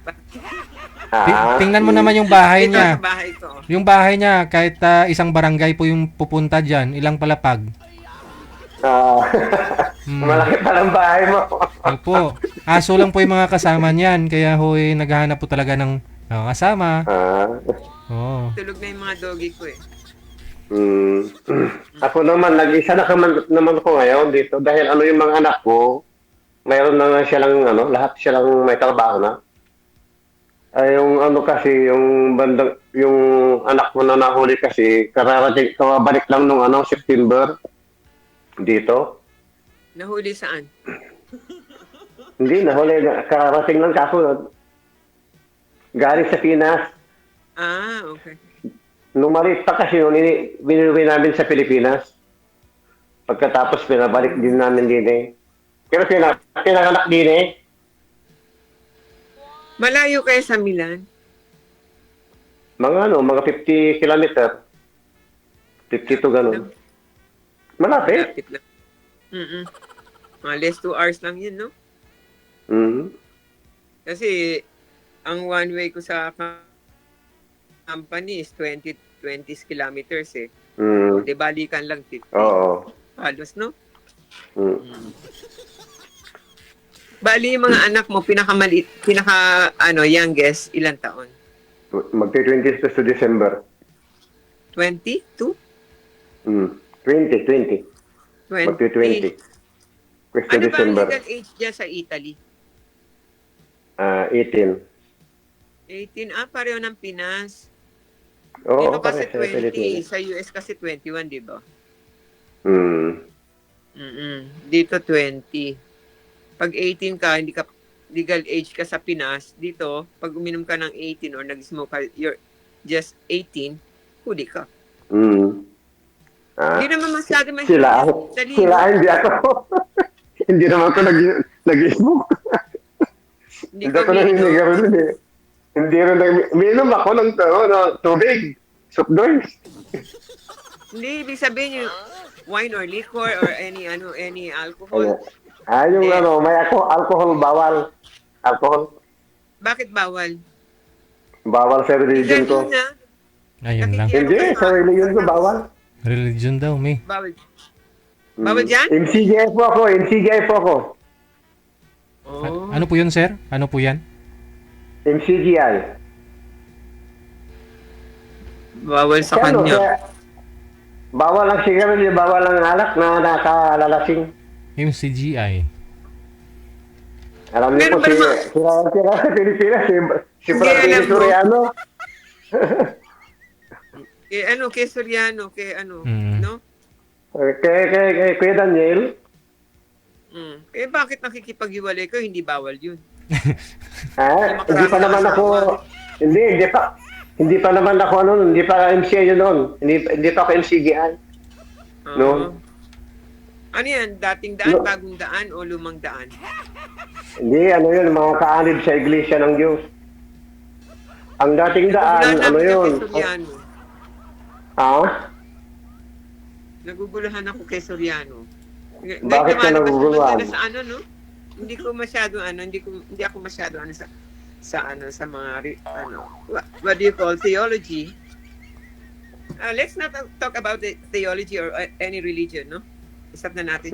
Tingnan mo naman yung bahay Dito niya. sa bahay ko. Yung bahay niya, kahit isang barangay po yung pupunta dyan, ilang palapag. Malaki pa ng bahay mo. Opo. Aso lang po yung mga kasama niyan. Kaya naghahanap po talaga ng kasama. Oo. Tulog na yung mga doggy ko Ako naman, nag-isa naman ako ngayon dito dahil yung mga anak ko, mayroon na silang lahat silang may trabaho na. Yung kasi, yung anak mo na nahuli kasi, kababalik lang nung September dito. Nahuli saan? Hindi, nahuli. Karating lang kaso. Galing sa Pinas. Okay. Nung maliit pa kasi yun, binuwi namin sa Pilipinas. Pagkatapos, pinabalik din namin din Pero pinanganak din Malayo kayo sa Milan? Mga 50 kilometer. 52 ganun. Malapit. Lapit lang. Mga less 2 hours lang yun, no? Kasi, ang one way ko sa company is 20 kilometers Di balikan lang 50. Oo. Halos, no? Bali, yung mga anak mo, youngest, ilang taon? Magti-20 to December. 22? 20. 20. Magti-20. Question Ano ba ang December. legal age dyan sa Italy? 18. 18. Pareho ng Pinas. Oo, Dito kasi pare, sa 20. Pilipinas. Sa US kasi 21, di ba? Hmm. Dito 20. Pag 18 ka, hindi ka legal age ka sa Pinas. Dito, pag uminom ka ng 18 or nag-smoke ka, you're just 18, huli ka. Hmm. Hindi naman masyado Sila, dali. hindi ako. Hindi naman ako nag-smoke. Hindi Hindi ka ako naninigarilyo uminom. eh. Hindi rin uminom ako ng tubig. Soup drinks. Hindi, ibig sabihin yung wine or liquor or any alcohol. Yung Hindi. may alcohol bawal. Alcohol. Bakit bawal? Bawal sa religion ko. Ganun na. Ayun lang. Hindi, sa religion ko bawal. Religion daw, may. Bawal. Bawal dyan? MCGI po ako. Oh. Ano po yun, sir? Ano po yan? MCGI. Bawal sa Kaya kanya. bawal ang sigarilyo, bawal ang alak na nakalalasing. MCGI. Alam niyo Meron po ba sira sa Pilipinas, si Hindi, Brad alam mo. Soriano. Kay Soriano, no? Kay Kuya Daniel. Bakit nakikipag-iwalay ko? Hindi bawal yun. Hindi pa naman ako, hindi pa naman ako hindi pa MCI yun noon. Hindi pa ako MCGI. No? Ano yan? Dating daan, No. bagong daan, o lumang daan? Hindi, yun, mga kaanib sa Iglesia ng Diyos. Ang dating daan, yun? Kay Soriano. Naguguluhan ako kay Soriano. Bakit ka naguguluhan? No? Hindi ko masyado hindi ako masyado sa mga what do you call theology? Let's not talk about the theology or any religion, no? Isap na natin.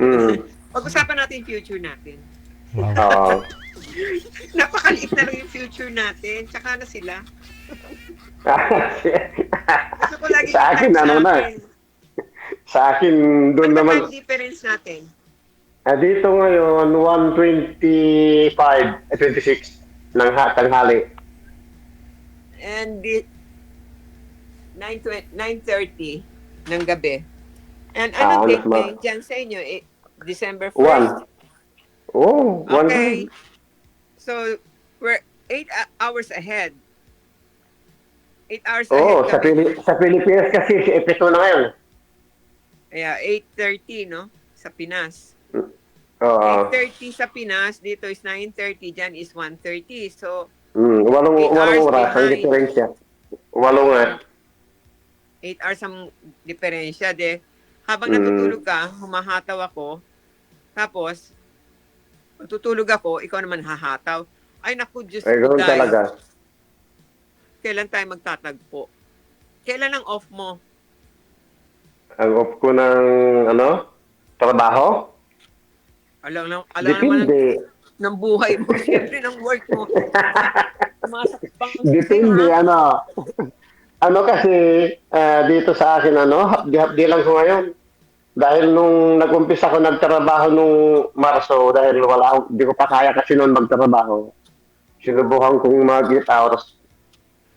Pag-usapan natin yung future natin. Wow. Napakaliit na lang yung future natin. Tsaka na sila. Gusto ko lagi Sa akin, Sa akin, doon Ano naman. time difference natin? Dito ngayon, 1:25, 26 ng tanghali. And 9:30 ng gabi. And ano date ngayon dyan sa inyo? December 1st? 1. Oh, 1. Okay. So, we're 8 hours ahead. 8 hours Oh, ahead. sa Pilipinas kasi si Epito na ngayon. Kaya 8:30, no? Sa Pinas. Oo. 8:30 sa Pinas, dito is 9:30, dyan is 1:30. So, 8 hours oras ang behind. diferensya. 8 nga. 8 hours ang diferensya. Habang natutulog ka, humahataw ako. Tapos, matutulog ako, ikaw naman hahataw. Ay, naku, Diyos Ay, ko, ganoon dahil. talaga. Kailan tayo magtatagpo? Kailan ang off mo? Ang off ko ng, trabaho? Alam naman Depende. ng buhay mo. Siyempre, ng work mo. Pumasok pang Depende, kasi, dito sa akin, hapdi-hapdi lang ko ngayon. Dahil nung nag-umpisa ko nagtrabaho nung Marso, dahil di ko pa kaya kasi noon magtrabaho. Sinubukan kong mag 8 hours.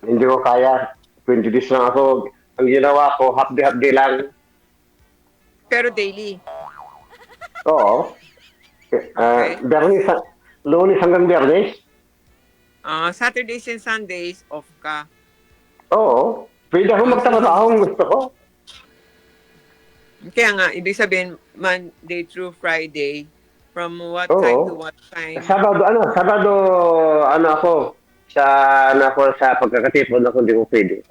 Hindi ko kaya. 20 days lang ako. Ang ginawa ko, hapdi-hapdi lang. Pero daily. Oo. Bernis, Lunes hanggang Bernis? Saturdays and Sundays, off ka. Oo. Pwede ako magtrabaho kung gusto ko. Kaya nga, ibig sabihin, Monday through Friday, from what Oo. time to what time? Sabado, ako. Sa pagkakatipon ako, hindi ko pwede.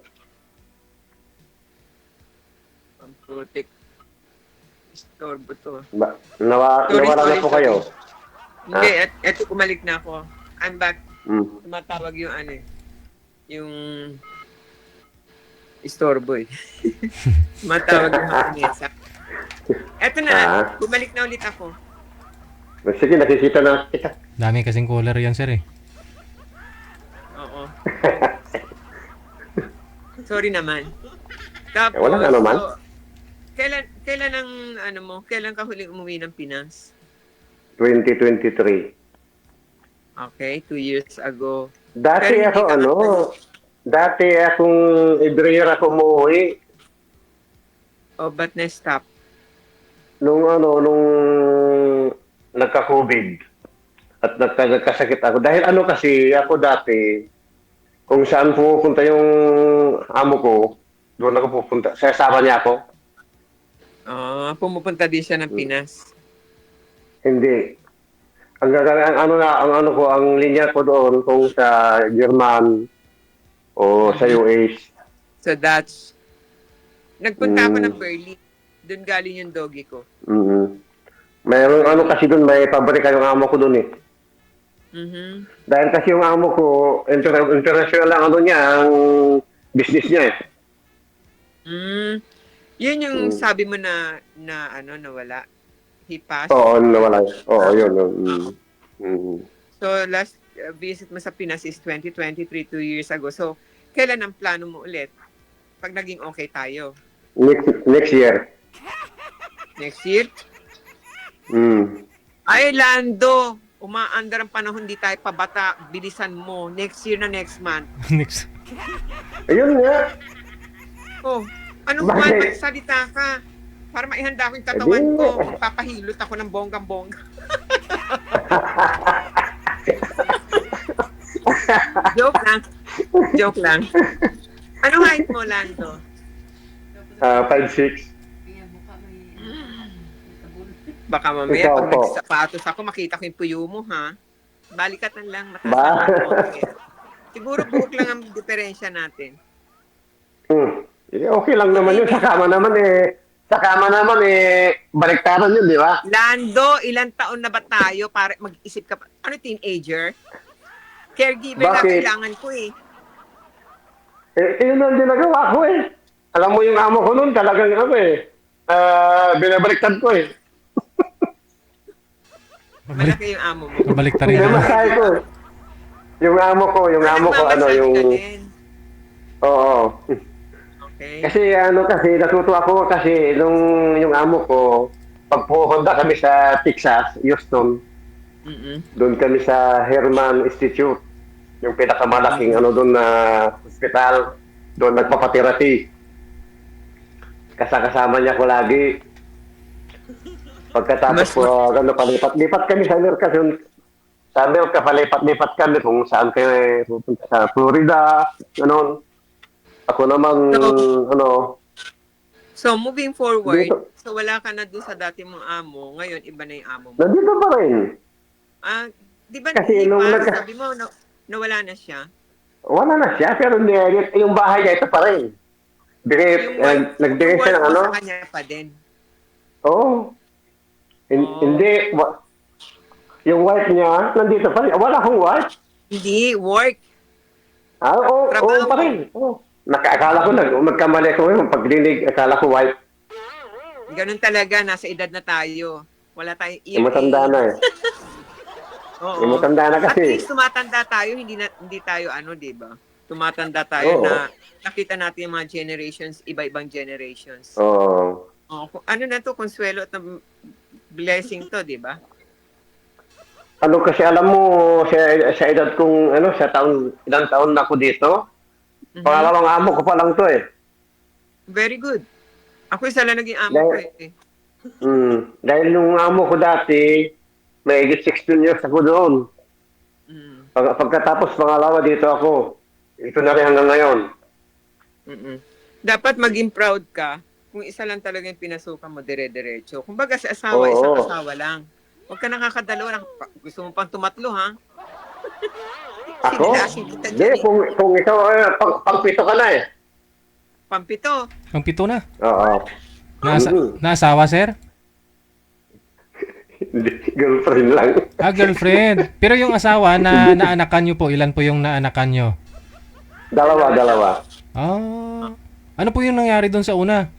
Ang putik. Istorbo to. Nawala na po kayo. Hindi, eto kumalik na ako. I'm back. Mm. Tumatawag yung yung istorbo eh. Tumatawag yung hakinesa. Eto na, bumalik na ulit ako. Sige, nakikita na kita. Dami kasing cooler yan, sir eh. Oo. Sorry naman. Tapos, Walang ano man. so, kailan ang ano mo? Kailan ka huling umuwi ng Pinas? 2023. Okay, 2 years ago. Dati Pero hindi ako, ka dati akong every year ako umuwi. Ba't na-stop? Nung nagka-COVID at nagkasakit ako. Dahil kasi ako dati, kung saan pupunta yung amo ko, doon ako pupunta. Sasama niya ako. Pumupunta din siya ng Pinas. Hindi. Ang linya ko doon kung sa German o sa US. So that's, nagpunta ako ng Berlin. Doon galing yung doggy ko. Mayroon kasi doon, may pabrika yung amo ko doon eh. Dahil kasi yung amo ko, international lang niya, ang business niya eh. Yun yung sabi mo na nawala. He passed. Oo, nawala. Oo, yun. So last visit mo sa Pinas is 2023, 2 years ago. So kailan ang plano mo ulit? Pag naging okay tayo? Next year. Next year? Ay, Lando! Umaandar ang panahon, di tayo pabata. Bilisan mo. Next year na next month. Next. Ayun nga. Oh, anong Bakit? buwan? Magsalita ka. Para maihanda ko yung katawan ko. Magpapahilot ako ng bonggang-bongga. Joke lang. Joke lang. Anong height mo, Lando? 5'6". Baka mamaya, Ikaw pag po. nagsapatos ako, makita ko yung puyo mo, ha? Balikatan lang. Mataas Ba? ang konti. Siguro buhok lang ang diferensya natin. Okay lang naman yun. Sa kama naman baliktaran yun, di ba? Lando, ilang taon na ba tayo para mag-isip ka pa? Ano, teenager? Caregiver na Bakit? kailangan ko eh. Yun ang ginagawa ko eh. Alam mo yung amo ko noon, talagang binabaliktad ko eh. Malaki yung amo mo. Pabalik rin. Pinamasahe ko eh. Yung amo ko, Nagmamassage ka din. Oo. Okay. Kasi natuto ako kasi nung yung amo ko, pag pupunta kami sa Texas, Houston, doon kami sa Herman Institute, yung pinakamalaking doon na hospital, doon nagpapatherapy. Kasama niya ko lagi. Pagkatapos po, palipat kami sa Amerika. Sa Amerika, palipat kami kung saan kayo pupunta sa Florida, ganon. Ako naman, So, moving forward, Dito. so wala ka na doon sa dati mong amo, ngayon iba na yung amo mo. nandito pa rin. Di ba Kasi nung sabi mo, nawala na siya? Wala na siya, pero yung bahay niya ito pa rin. Nagbigay siya ng Sa kanya pa din. Oo. Hindi. Yung wife niya, nandito pa rin. Wala akong wife. Hindi, work. Oo Trabaho. pa rin. Oo. Akala ko magkamali ko yung pagdinig. Akala ko wife. Ganun talaga, nasa edad na tayo. Wala tayong Yung matanda na eh. Oo. Yung matanda na At kasi. least tumatanda tayo, hindi tayo di ba? Tumatanda tayo Oo. na nakita natin yung mga generations, iba-ibang generations. Oo. Ano na to, konsuelo at blessing to, di ba? Kasi alam mo, sa edad kong, ilang taon na ako dito, pangalawang amo ko pa lang to eh. Very good. Ako isa lang naging amo ko eh. Dahil nung amo ko dati, may 16 years ako doon. Pagkatapos pangalawa dito ako, ito na rin hanggang ngayon. Dapat maging proud ka kung isa lang talaga yung pinasukan mo dire-diretso. Kumbaga sa asawa, Oo. isang asawa lang. Huwag ka nakakadalawa. Gusto mo pang tumatlo, ha? Ako? Sinilasin kita Hindi, dyan eh. kung ikaw, pang-pito ka na eh. Pampito. Ang pito na. Oo. Naasawa, sir? Hindi, girlfriend lang. Girlfriend. Pero yung asawa na naanakan nyo po, ilan po yung naanakan nyo? Dalawa. Ano po yung nangyari doon sa una?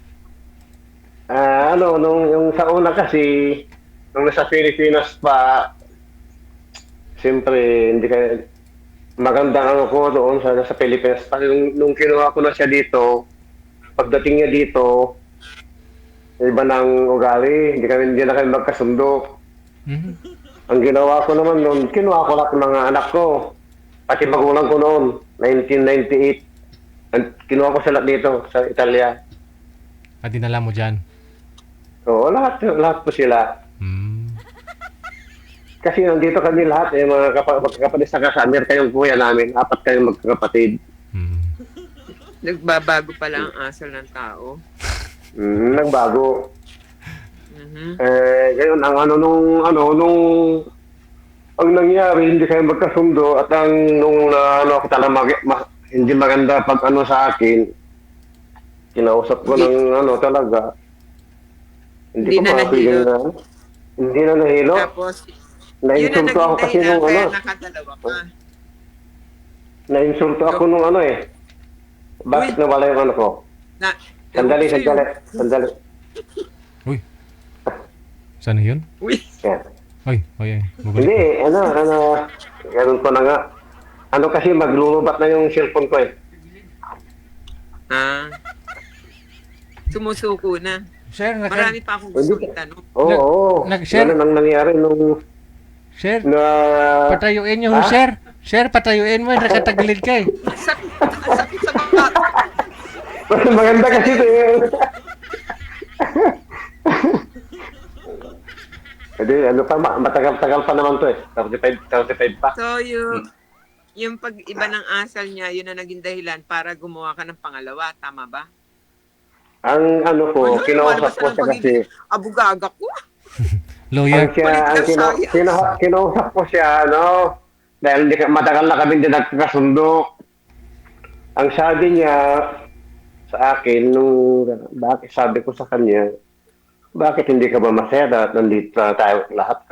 Yung sa una kasi, nung nasa Pilipinas pa, siyempre, hindi ka, maganda ang ako doon sa Pilipinas. Kasi nung kinuha ko na siya dito, pagdating niya dito, iba ng ugali, hindi na kami magkasundo. Mhm. Ang ginawa ko naman noon, kinuha ko lahat ng mga anak ko. Pati magulang ko noon, 1998. Kinuha ko sila dito, sa Italia. At dinala mo dyan. Oo, lahat po sila. Hmm. Kasi nandito kami lahat, mga magkakapatid sa Amerika yung kuya namin. 4 kayong magkakapatid. Hmm. Nagbabago pala ang asal ng tao. Nagbago. Mhm. Ngayon, ang nangyari, hindi kayo magkasundo at ako talaga hindi maganda pag sa akin, kinausap ko talaga. Hindi ko na mapigil nahilo. hindi na nahilo. Tapos, yun ang Nainsulto ako naging kasi dahilan nung kaya nakadalawa ka. nainsulto ako nung bakit nawala yung ko? Na, Sandali. Uy. Saan na yun? Uy, Yan. Ay. Bubalik. Hindi, ganun ko na nga. Kasi maglulubat na yung cellphone ko sumusuko na. Share, Marami pa akong gusto itanong. Oo, Nag-share? ganun ang nangyari nung Share. na... Patayuin nyo, share. Share, patayuin mo. Nakatagilid ka eh. Sakit sa baka. Maganda kasi ito Hindi, matagal-tagal pa naman to 35 pa. So, yung pag-iba ng asal niya, yun ang naging dahilan para gumawa ka ng pangalawa. Tama ba? Ang kinausap ko siya kasi, Abugaga ko. Lawyer. kinausap ko siya, dahil matagal na kami din nagkakasundo. Ang sabi niya sa akin, bakit sabi ko sa kanya, bakit hindi ka ba masaya at nandito na tayo lahat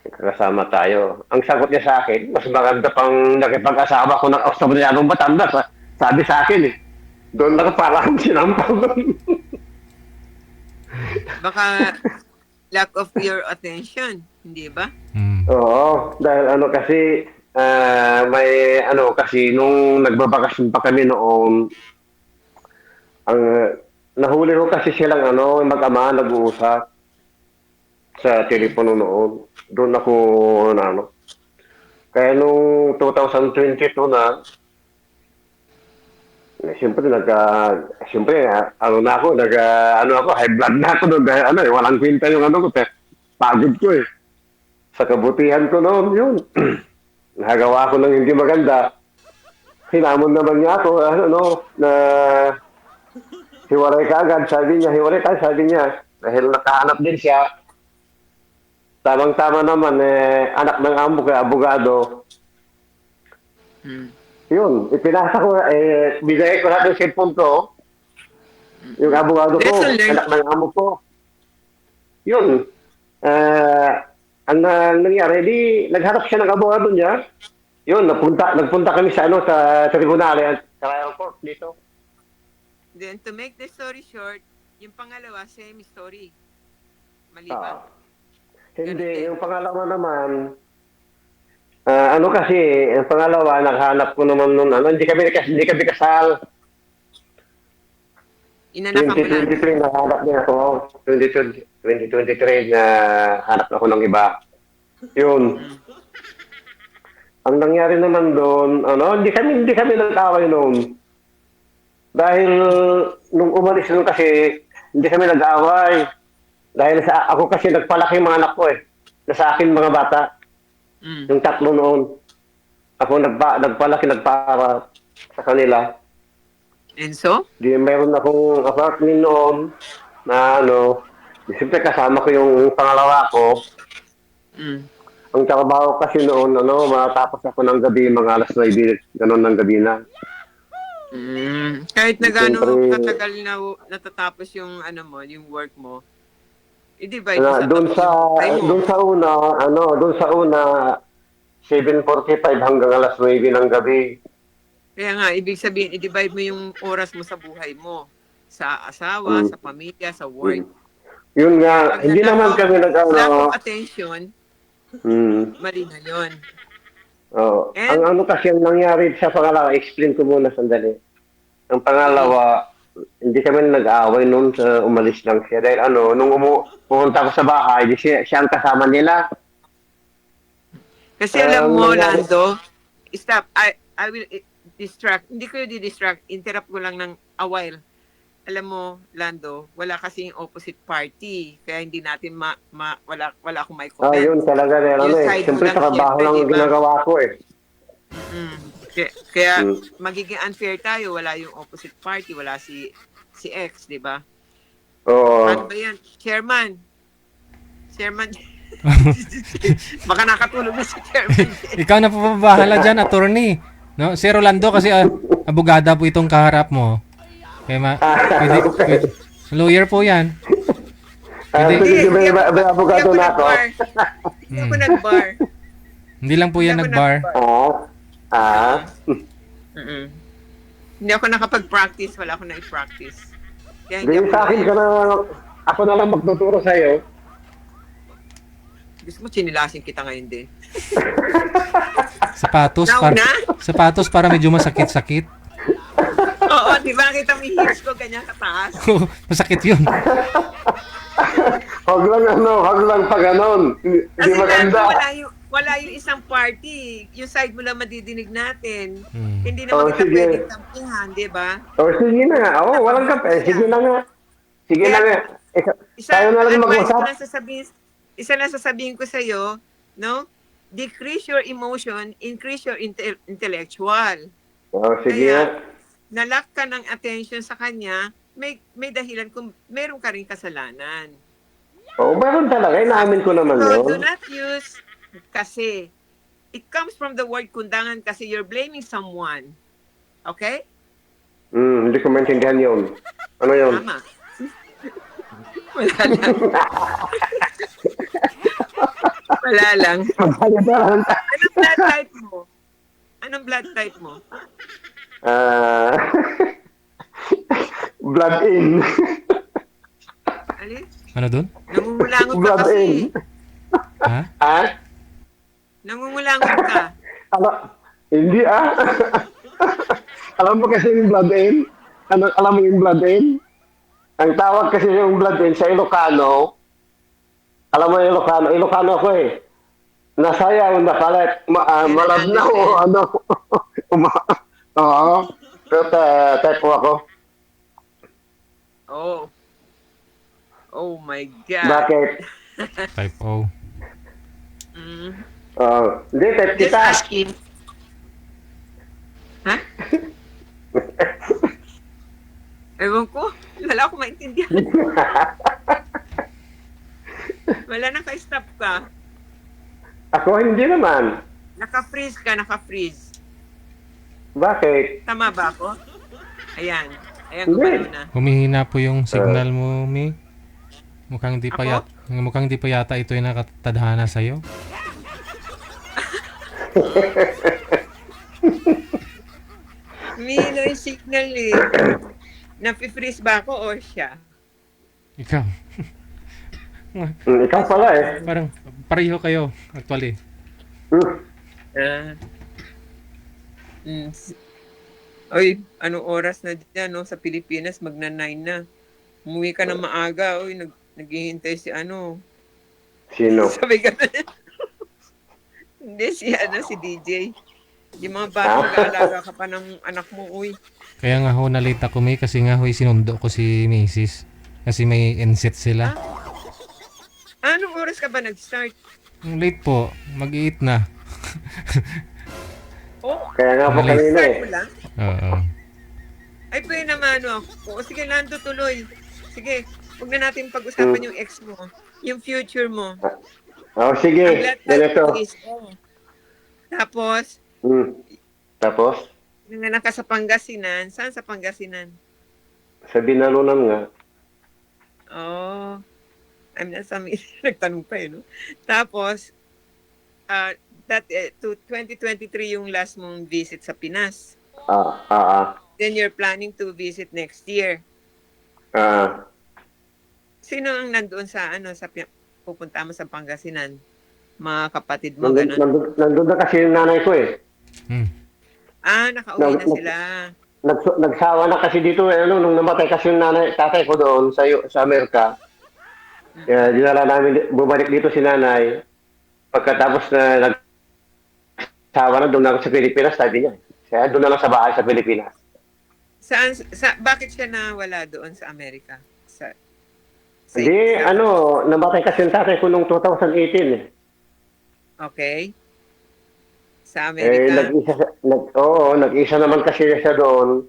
kasama tayo. Ang sagot niya sa akin, mas maganda pang nakipag-asawa ko ng Australianong matanda. Sabi sa akin doon na parang sinampal doon. Baka lack of your attention, hindi ba? Oo, dahil kasi may kasi nung nagbabakasyon pa kami noon, ang nahuli ko kasi silang mag-ama nag-uusap sa telepono noon. Doon ako Kaya nung 2022 na, siyempre high blood na ako doon dahil walang kwenta yung pagod ko sa kabutihan ko noon yun. Nagawa ko ng hindi maganda. Hinamon naman niya ako, na hiwalay ka agad, sabi niya. Dahil nakahanap din siya. Tamang-tama naman, anak ng amo kay abogado. Yun, ipinasa ko, bigay ko natin yung cellphone ko. Yung abogado ko, anak ng amo ko. Yun. Ang nangyari, nagharap siya ng abogado niya. Yun, nagpunta kami sa tribunal, sa trial court dito. Then, to make the story short, yung pangalawa, same story. Mali ba? Hindi, yung pangalawa naman, kasi, yung pangalawa, naghanap ko naman nun, hindi kami kasal. Inanakan mo na. 2023, nahanap niya ako. 2023, na hanap ako ng iba. Yun. Ang nangyari naman doon, hindi kami nag-away noon. Dahil nung umalis nun kasi, hindi kami nag-away. Dahil ako kasi nagpalaki mga anak ko na sa akin mga bata. Yung 3 noon. Ako nagpalaki, nagpara sa kanila. And so? Di mayroon akong apartment noon na siyempre kasama ko yung pangalawa ko. Ang trabaho kasi noon, matapos ako ng gabi, mga alas 9, gano'n ng gabi na. Kahit na gano'n Siyempre, katagal na natatapos yung yung work mo, i-divide mo doon sa una 7:45 hanggang alas 9 ng gabi. Kaya nga, ibig sabihin, i-divide mo yung oras mo sa buhay mo. Sa asawa, sa pamilya, sa work. Yun nga, hindi naman kami lack of attention, Mali na yun. Oo. And- Ang ano kasi ang nangyari sa pangalawa, explain ko muna sandali. Ang pangalawa, hindi kami nag-aaway noon sa umalis lang siya. Dahil nung pumunta ko sa bahay, siya ang kasama nila. Kasi alam mo, nangyari- Lando, stop. I will distract. Hindi ko yung di-distract. Interrupt ko lang ng a while. Alam mo, Lando, wala kasing opposite party. Kaya hindi natin wala akong may comment. Yun talaga. Yung side mo Siyempre, lang, trabaho syempre, lang diba? ginagawa ko eh. Kaya magiging unfair tayo. Wala yung opposite party. Wala si X, di ba? Oo. Ano ba yan? Chairman. Baka nakatulog na si Chairman. Ikaw na po bahala dyan, attorney. No? Si Rolando kasi abogada po itong kaharap mo. Kaya pwede, lawyer po yan. Sige, may abogado na ako. Hindi ako nag-bar. Hindi lang po yan Hindi ako nag-bar. Hindi ako nakapag-practice. Wala ako na-practice. Kaya Hindi hindi sa akin ka na, ako na lang magtuturo sa'yo. Gusto mo, chinilasin kita ngayon din. Sapatos para medyo masakit-sakit. Oo, di ba? Kita mo yung heels ko, ganyan kataas. Masakit yun. Wag lang pa ganon. Hindi Kasi maganda. wala yung isang party. Yung side mo lang madidinig natin. Hmm. Hindi naman kita Sige. pwedeng tampihan, di ba? Sige na nga. Walang kape. Sige na nga. Sige na nga. Tayo na lang mag-usap. Isa lang sasabihin ko sa'yo, no? Decrease your emotion, increase your intellectual. Sige Kaya, nga. nalock ka ng attention sa kanya, may dahilan kung meron ka rin kasalanan. Meron talaga. Inaamin ko naman So, yun. do not use kasi. It comes from the word kundangan kasi you're blaming someone. Okay? Hindi ko maintindihan yun. Ano yun? Tama. Wala lang. Wala lang. Anong blood type mo? Anong blood type mo? Blood in. Ali? Ano dun? Nangungulangot ka Blood kasi. in. Ha? Nangungulangot ka. Hindi Alam mo kasi yung blood in? Alam mo yung blood in? Ang tawag kasi yung blood in sa Ilocano, alam mo yung Ilocano ako eh. Nasayaw, nakalit, malabnaw, Oo. Pero type po ako. Oh my God. Bakit? Type O. Hindi, type Just kita. asking. Ha? Ewan ko. Wala akong maintindihan. Wala na ka-stop ka. Ako hindi naman. Naka-freeze ka, naka-freeze. Bakit? Tama ba ako? Ayan. Ayan, Hindi. gumano na. Humihina po yung signal mo, Mi. Mukhang di pa Ako? yata ito yung nakatadhana sa'yo. Mino yung signal eh. Napi-freeze ba ako o siya? Ikaw. Ikaw pala eh. Parang pareho kayo, actually. Oy, anong oras na dyan, no? Sa Pilipinas, magna-9 na. Umuwi ka na maaga. Oy, naghihintay si Sino? Sabi ka na. Hindi, si DJ. Yung mga bata, mag-aalaga ka pa ng anak mo, uy. Kaya nga ho, nalita ko, Mi, kasi nga ho, sinundo ko si Mrs. Kasi may inset sila. Anong oras ka ba nag-start? Late po, mag-eat na. Kaya nga po Mali. kanina Start eh. mo lang? Oo. Ay, pwede naman, O, sige, Lando, tuloy. Sige, huwag na natin pag-usapan yung ex mo. Yung future mo. Sige. Ang blood type Ganito. mo is O. Tapos, Tapos, nanganak ka sa Pangasinan. Saan sa Pangasinan? sa binalunan nga. Oh, I'm not some nagtanong pa no? Tapos, to 2023 yung last mong visit sa Pinas. Then you're planning to visit next year. Sino ang nandoon sa pupunta mo sa Pangasinan? mga kapatid mo, ganun. Nandun na kasi yung nanay ko eh. Hmm. Nakauwi na sila. Nagsawa na kasi dito eh, nung namatay kasi yung tatay ko doon sa Amerika. Kaya dinala namin, bumalik dito si nanay. Pagkatapos na nagsawa na, doon na ako sa Pilipinas, sabi niya. Kaya doon na lang sa bahay sa Pilipinas. Bakit siya nawala doon sa Amerika? Hindi, namatay kasi yung tatay ko noong 2018 eh. Okay. Sa Amerika? Nag-isa naman kasi siya doon.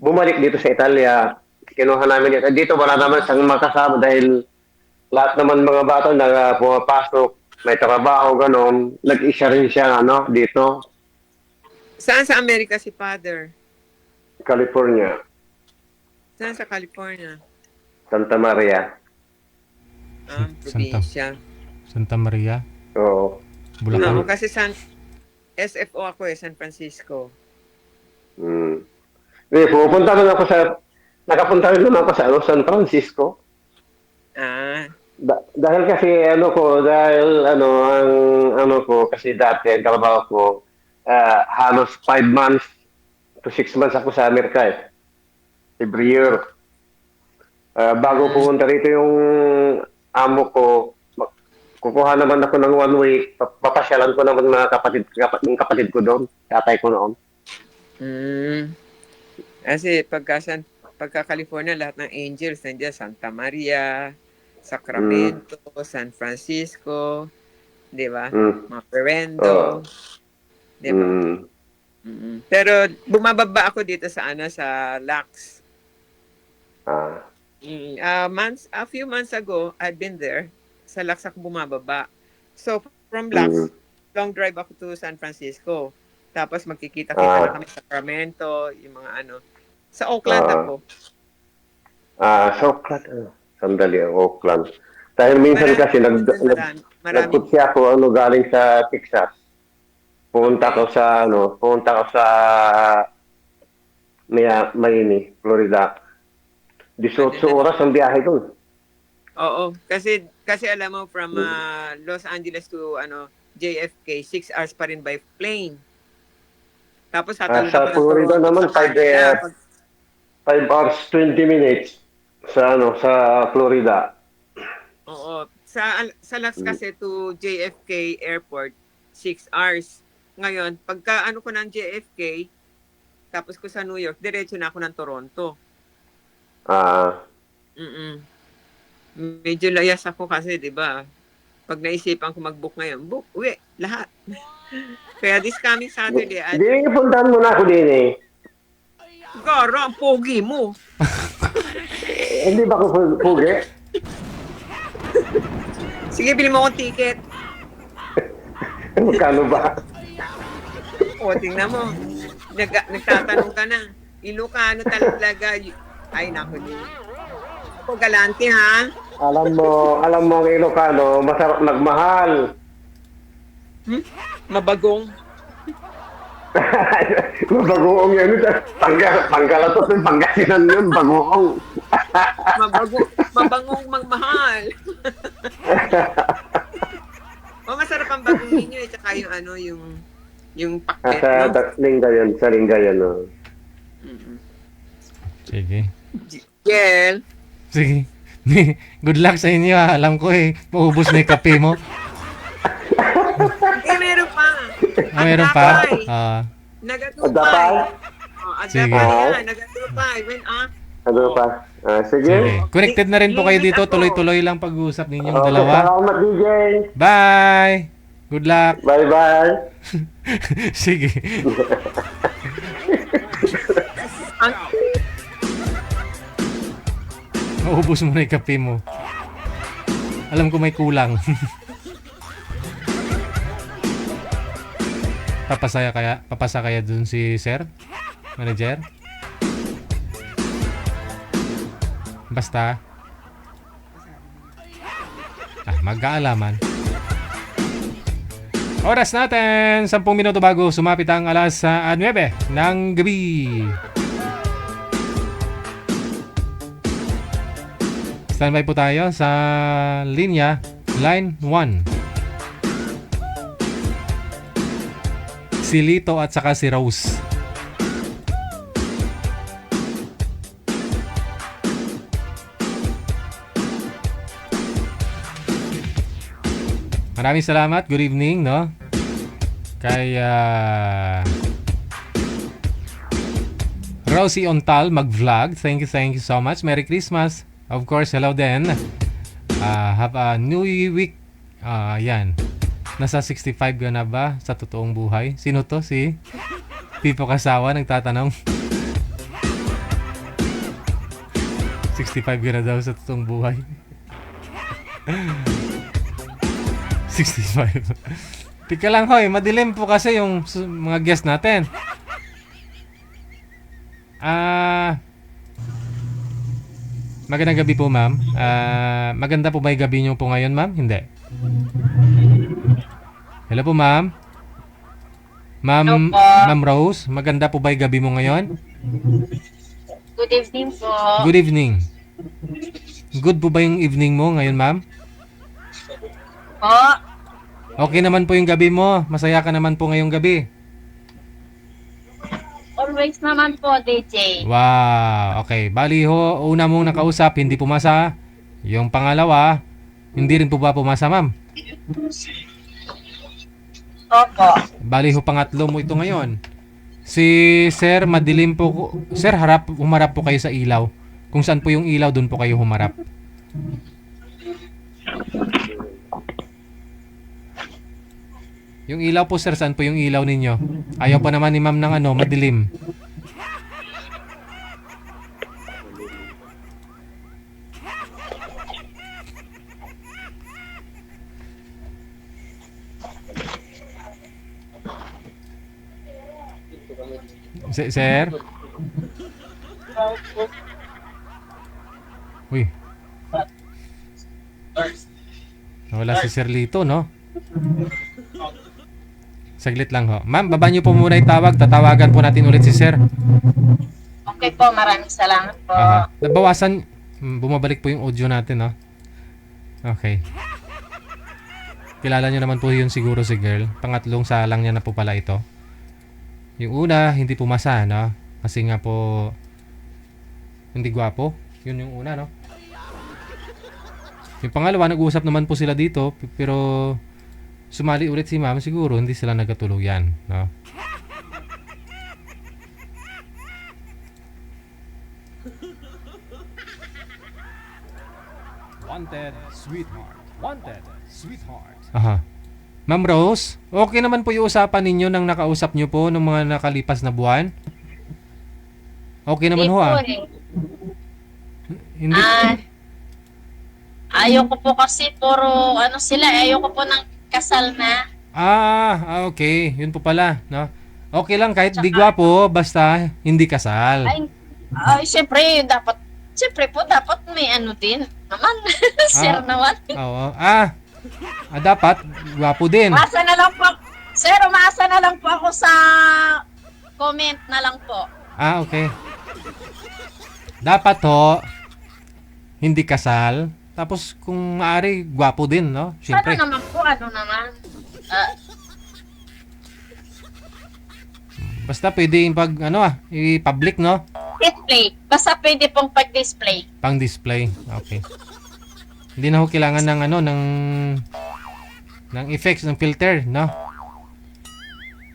Bumalik dito sa Italia. Kinuha namin dito. Dito wala naman siyang makasama dahil lahat naman mga bata na pumapasok, may trabaho, gano'n. Nag-isa rin siya, dito. Saan sa Amerika si Father? California. Saan sa California? Santa Maria. Probinsya. Santa Maria? Oo. Bulacan? No, kasi SFO ako San Francisco. Nakapunta rin naman ako sa San Francisco. Dahil kasi kasi dati ang trabaho ko, halos 5 months to 6 months ako sa Amerika eh. Every year. Bago pumunta rito yung amo ko, kukuha naman ako ng 1 week, papasyalan ko naman mga kapatid ko doon, tatay ko noon. Kasi pagka California, lahat ng angels nandiyan, Santa Maria, Sacramento, San Francisco, di ba? Maperendo, di ba? Pero bumababa ako dito sa Lux. A few months ago, I'd been there. Sa Lux ako bumababa. So, from Lux, long drive ako to San Francisco. Tapos magkikita-kita na kami sa Sacramento, yung mga Sa Oakland ako. Sa Oakland. Sandali, Oakland. Dahil minsan kasi nagputsi ako galing sa Texas. Pumunta ko sa Miami, Florida. 18 oras ang biyahe doon. Oo, kasi alam mo from Los Angeles to JFK, 6 hours pa rin by plane. Tapos sa Florida naman 5 hours 20 minutes sa Florida. Oo, sa Lux kasi to JFK Airport 6 hours. Ngayon, pagka ko ng JFK, tapos ko sa New York, diretso na ako ng Toronto. Medyo layas ako kasi, di ba? Pag naisipan ko mag-book ngayon, uwi, lahat. Kaya this coming Saturday, Hindi, puntahan mo na ako din eh. Gara, ang pogi mo. Hindi ba ako pugi? Sige, bili mo akong ticket. Magkano ba? O, tingnan mo. Nagtatanong ka na. Ilocano talaga. Ay, naku niyo. Ako galante, ha? Alam mo ang Ilocano, masarap nagmahal. Mabagong. Bagoong yan. Panggalatos ng Pangasinan yun, bagoong. Mabangong magmahal. Masarap ang bagong ninyo eh. Tsaka yung pakbet, no? Sa Lingayen, no? Sige. Gel. Sige. Good luck sa inyo ha. Alam ko maubos na yung kape mo. Meron pa. Meron pa? Nagatupay. Sige. Nagatupay. Ano pa? Sige. Sige. Connected na rin po kayo dito. Tuloy-tuloy lang pag-uusap ninyong dalawa. Salamat, DJ. Bye! Good luck. Bye-bye. Sige. Maubos mo na yung kape mo. Alam ko may kulang. Papasa kaya dun si Sir? Manager? Basta. Magkaalaman. Oras natin, 10 minuto bago sumapit ang alas 9 ng gabi. Standby po tayo sa linya, line 1. Si Lito at saka si Rose. Maraming salamat. Good evening, no? Kay Rosie Ontal mag-vlog. Thank you so much. Merry Christmas. Of course, hello din. Have a new week. Yan. Nasa 65 ka na ba sa totoong buhay? Sino to? Si Pipo Kasawa nagtatanong. 65 ka na daw sa totoong buhay. 65. Tika lang hoy, madilim po kasi yung mga guest natin. Magandang gabi po, ma'am. Maganda po ba yung gabi niyo po ngayon, ma'am? Hindi. Hello po, ma'am. Ma'am Rose, maganda po ba yung gabi mo ngayon? Good evening po. Good evening. Good po ba yung evening mo ngayon, ma'am? Po. Okay naman po yung gabi mo. Masaya ka naman po ngayong gabi. Always naman po, DJ. Wow. Okay. Bali ho, una mong nakausap, hindi pumasa. Yung pangalawa, hindi rin po ba pumasa, ma'am? Opo. Bali ho, pangatlo mo ito ngayon. Si Sir, madilim po. Sir, humarap po kayo sa ilaw. Kung saan po yung ilaw, doon po kayo humarap. Yung ilaw po, sir, saan po yung ilaw ninyo? Ayaw pa naman ni ma'am ng madilim. Sir? Uy. Wala si Sir Lito, no? Saglit lang ho. Ma'am, baba niyo po muna yung tawag. Tatawagan po natin ulit si Sir. Okay po, maraming salamat po. Nabawasan. Bumabalik po yung audio natin, no? Okay. Kilala niyo naman po yun siguro si girl. Pangatlong salang niya na po pala ito. Yung una, hindi pumasa, no? Kasi nga po, hindi gwapo. Yun yung una, no? Yung pangalawa, nag-uusap naman po sila dito. Pero sumali ulit si ma'am, siguro hindi sila nagkatuluyan, no? Wanted, sweetheart. Wanted, sweetheart. Aha. Ma'am Rose, okay naman po yung usapan ninyo nang nakausap nyo po ng mga nakalipas na buwan? Okay naman ho, Hindi. Ayoko po kasi puro sila, ayoko po ng kasal na. Okay. Yun po pala, no? Okay lang kahit di gwapo, basta hindi kasal. Syempre dapat may din naman. Sir naman. Oo. Dapat gwapo din. Umasa na lang po. Sir, umasa na lang po ako sa comment na lang po. Okay. Dapat ho, hindi kasal. Tapos kung maaari, gwapo din, no? Siyempre. Sana naman po, Basta pwede i-public, no? display. Basta pwede pong pag-display. Pang-display. Okay. Hindi na ho kailangan ng ng effects, ng filter, no?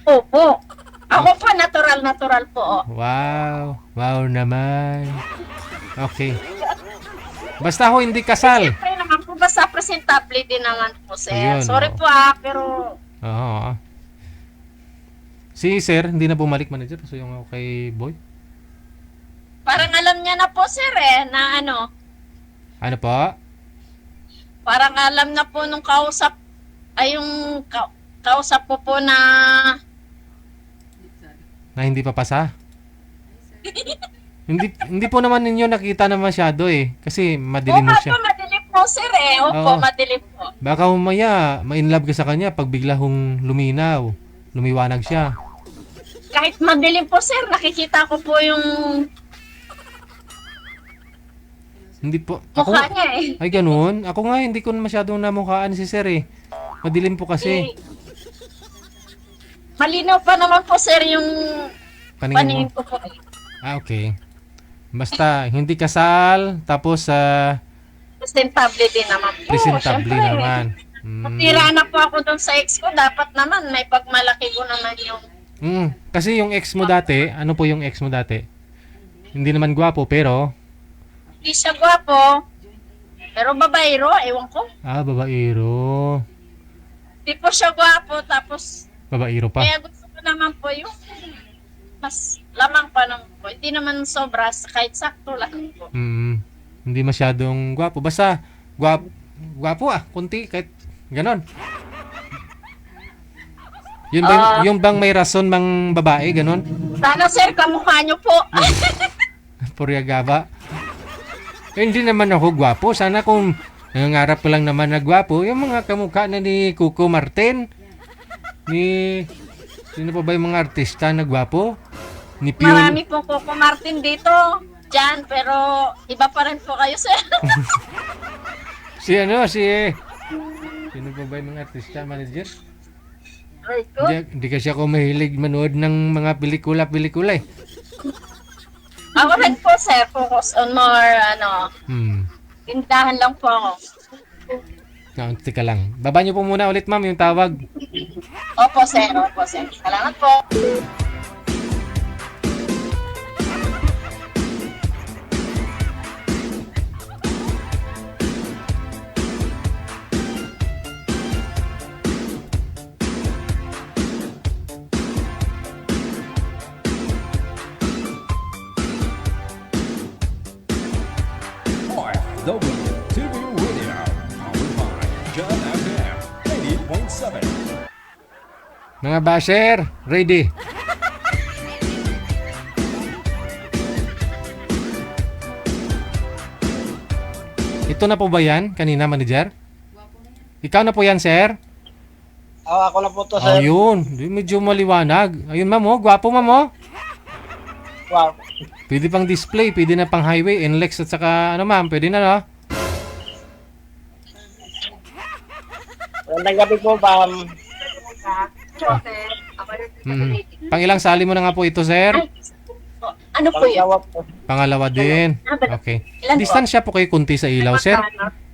Opo. Ako po, natural po. Wow. Wow naman. Okay. Basta ho, hindi kasal. Siyempre naman po, basta presentable din naman po, sir. Ayun, Sorry po pero Oo. Si Sir, hindi na bumalik manager. So yung kay Boy. parang alam niya na po, sir, na Ano po? parang alam na po nung kausap, yung kausap po na Hindi pa pasa? hindi po naman ninyo nakita na masyado kasi madilim mo siya. Opo, madilim po, sir, Opo, Oo. madilim po. Baka umaya, ma-inlove ka sa kanya pag bigla hong lumiwanag siya. Kahit madilim po, sir, nakikita ko po yung Hindi po. mukha niya Ay, ganun. Ako nga, hindi ko masyadong namukhaan si Sir Madilim po kasi. Malinaw pa naman po, sir, yung Paningin paningin mo? ko po. Okay. Basta, hindi kasal, tapos Presentable din naman po. presentable Siyempre, naman. Natira na po ako doon sa ex ko. Dapat naman, may pagmalaki ko naman yung... Kasi yung ex mo dati, ano po yung ex mo dati? Hindi naman gwapo, pero... Hindi siya gwapo. Pero babaero, ewan ko. Babaero. Hindi po siya gwapo. Tapos, Babaero pa. kaya gusto ko naman po yung... Mas lamang pa naman po. Hindi naman sobra, kahit sakto lang po. Hindi masyadong gwapo. Basta, gwapo kunti, kahit ganon. Yung bang may rason mang babae, ganon? Sana, sir, kamukha niyo po. Puryagaba. Hindi naman ako gwapo. Sana kung nangangarap ko lang naman na gwapo, yung mga kamukha na ni Coco Martin, ni... Sino pa ba yung mga artista na gwapo? Ni Piolo. Marami po Coco Martin dito. Diyan, pero iba pa rin po kayo, sir. Sino pa ba yung mga artista, manager? Ay, ko. Hindi kasi ako mahilig manood ng mga pelikula-pelikula eh. Ako rin po, sir. Focus on more, tindahan lang po ako. Teka lang. Baba niyo po muna ulit, ma'am, yung tawag. Opo, sir. Opo, sir. Salamat po. OFW TV Radio, powered by John FM 88.7. Mga basher, ready. Ito na po ba yan? Kanina, manager? Ikaw na po yan, sir? Ako na po to, sir. Ayun, medyo maliwanag. Ayun, ma'am, gwapo, ma'am, Wow. Pwede pang display, pwede na pang highway, NLEX at saka, ma'am, pwede na, no? Magandang gabi po, ma'am. Pang ilang sali mo na nga po ito, sir? Ano po yun? Pangyawa po. Pangalawa din. Okay. Ilan po? Distansya po kayo kunti sa ilaw, sir.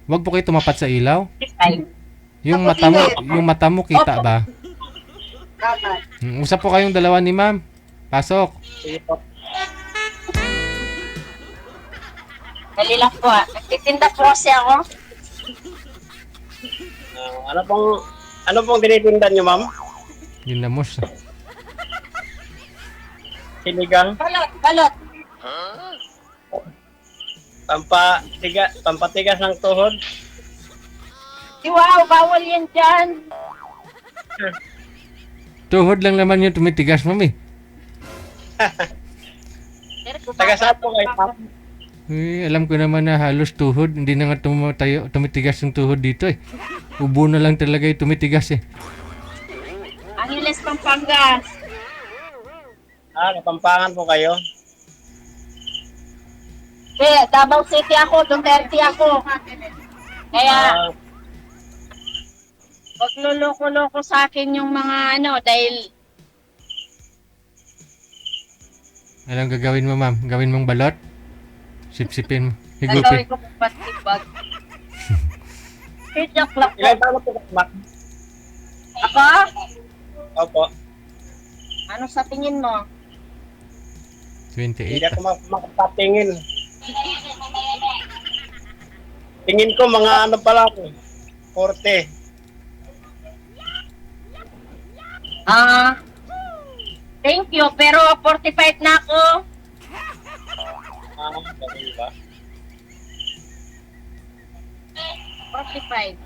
Huwag po kayo tumapat sa ilaw. Yung mata mo kita ba? Usap po kayong dalawa ni ma'am. Pasok. Sige po. Dali lang po. Nagtitinda po kasi ako. Ano pong tinitindan nyo, ma'am? Ginamos. Sinigang? Balot. Pampatigas ng tuhod? Wow, bawal yan dyan. Tuhod lang naman yung tumitigas, ma'am eh. Taga saan po kayo, ma'am? Alam ko naman na halos tuhod. Hindi na nga tumitigas yung tuhod dito eh. Ubo na lang talaga yung tumitigas eh. Angeles, Pampanga. Kapampangan po kayo? Davao City ako, Duterte ako. Kaya, huwag luloko-loko sa akin yung mga dahil Anong gagawin mo, ma'am? Gawin mong balot? Sipsipin mo. gagawin Higupin. ko patibag. Joke lang po. Ilan taon na po kayo, ma'am? Ako? Opo. Ano sa tingin mo? 28. Hindi ako makapatingin. Tingin ko mga ano pala ako. 40. Thank you, pero 45 na ako. Ganun ba? 45.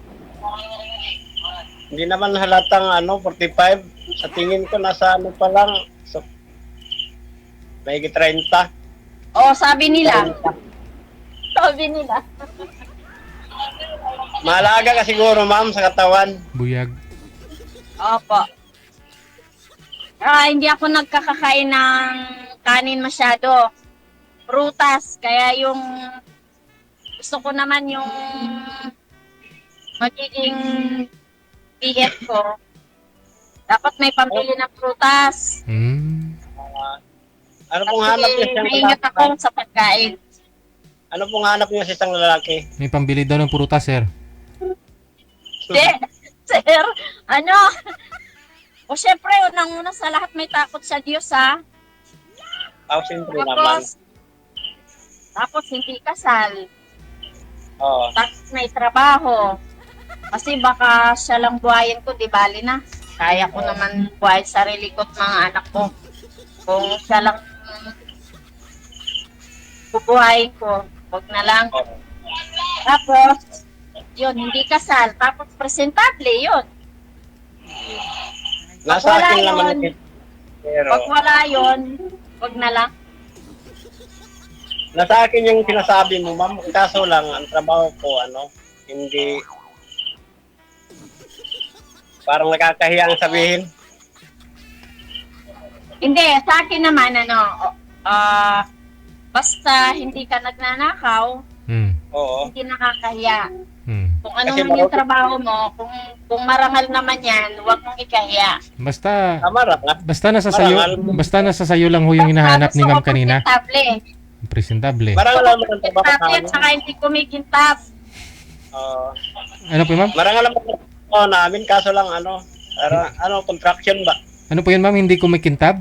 Hindi naman halatang 45. Sa tingin ko nasa pa lang. So, may 30. Oh, sabi nila. Sabi nila. Mahalaga ka siguro, ma'am, sa katawan. Buyag. Opo. Hindi ako nagkakakain ng kanin masyado. Prutas. Kaya yung gusto ko naman yung magiging BF ko. Dapat may pambili ng prutas. Ano pong hanap niyo Kasi sa maingat ako sa pagkain. Ano pong hanap niyo sa isang lalaki? May pambili daw ng prutas, sir. Hindi, sir, ano? O syempre, unang-una sa lahat may takot sa Diyos, ha? Siyempre naman. Tapos hindi kasal. Oo. Tapos may trabaho. Kasi baka siya lang buhayin ko, di bali na. Kaya ko naman buhayin sarili ko at mga anak ko. Kung siya lang bubuhayin ko, wag na lang. Tapos, yun, hindi kasal. Tapos presentable, yun. Nasa wala akin naman yun. ito. Pero, Pag wala yun, wag na lang. nasa akin yung sinasabi mo, ma'am. Kaso lang, ang trabaho ko, hindi, parang nakakahiya ang sabihin. Hindi, sa akin naman, basta hindi ka nagnanakaw, Oo. hindi nakakahiya. Kung ano Kasi man yung trabaho mo, kung marangal naman yan, huwag mong ikahiya. Basta, Marangal. basta nasa sayo lang ho yung hinahanap ni ma'am kanina. Presentable. Marangal naman ang trabaho Presentable at namin. saka hindi kumikintab. Ano po, ma'am? Marangal naman ang trabaho namin, kaso lang, contraction ba? Ano po yun, ma'am? Hindi kumikintab?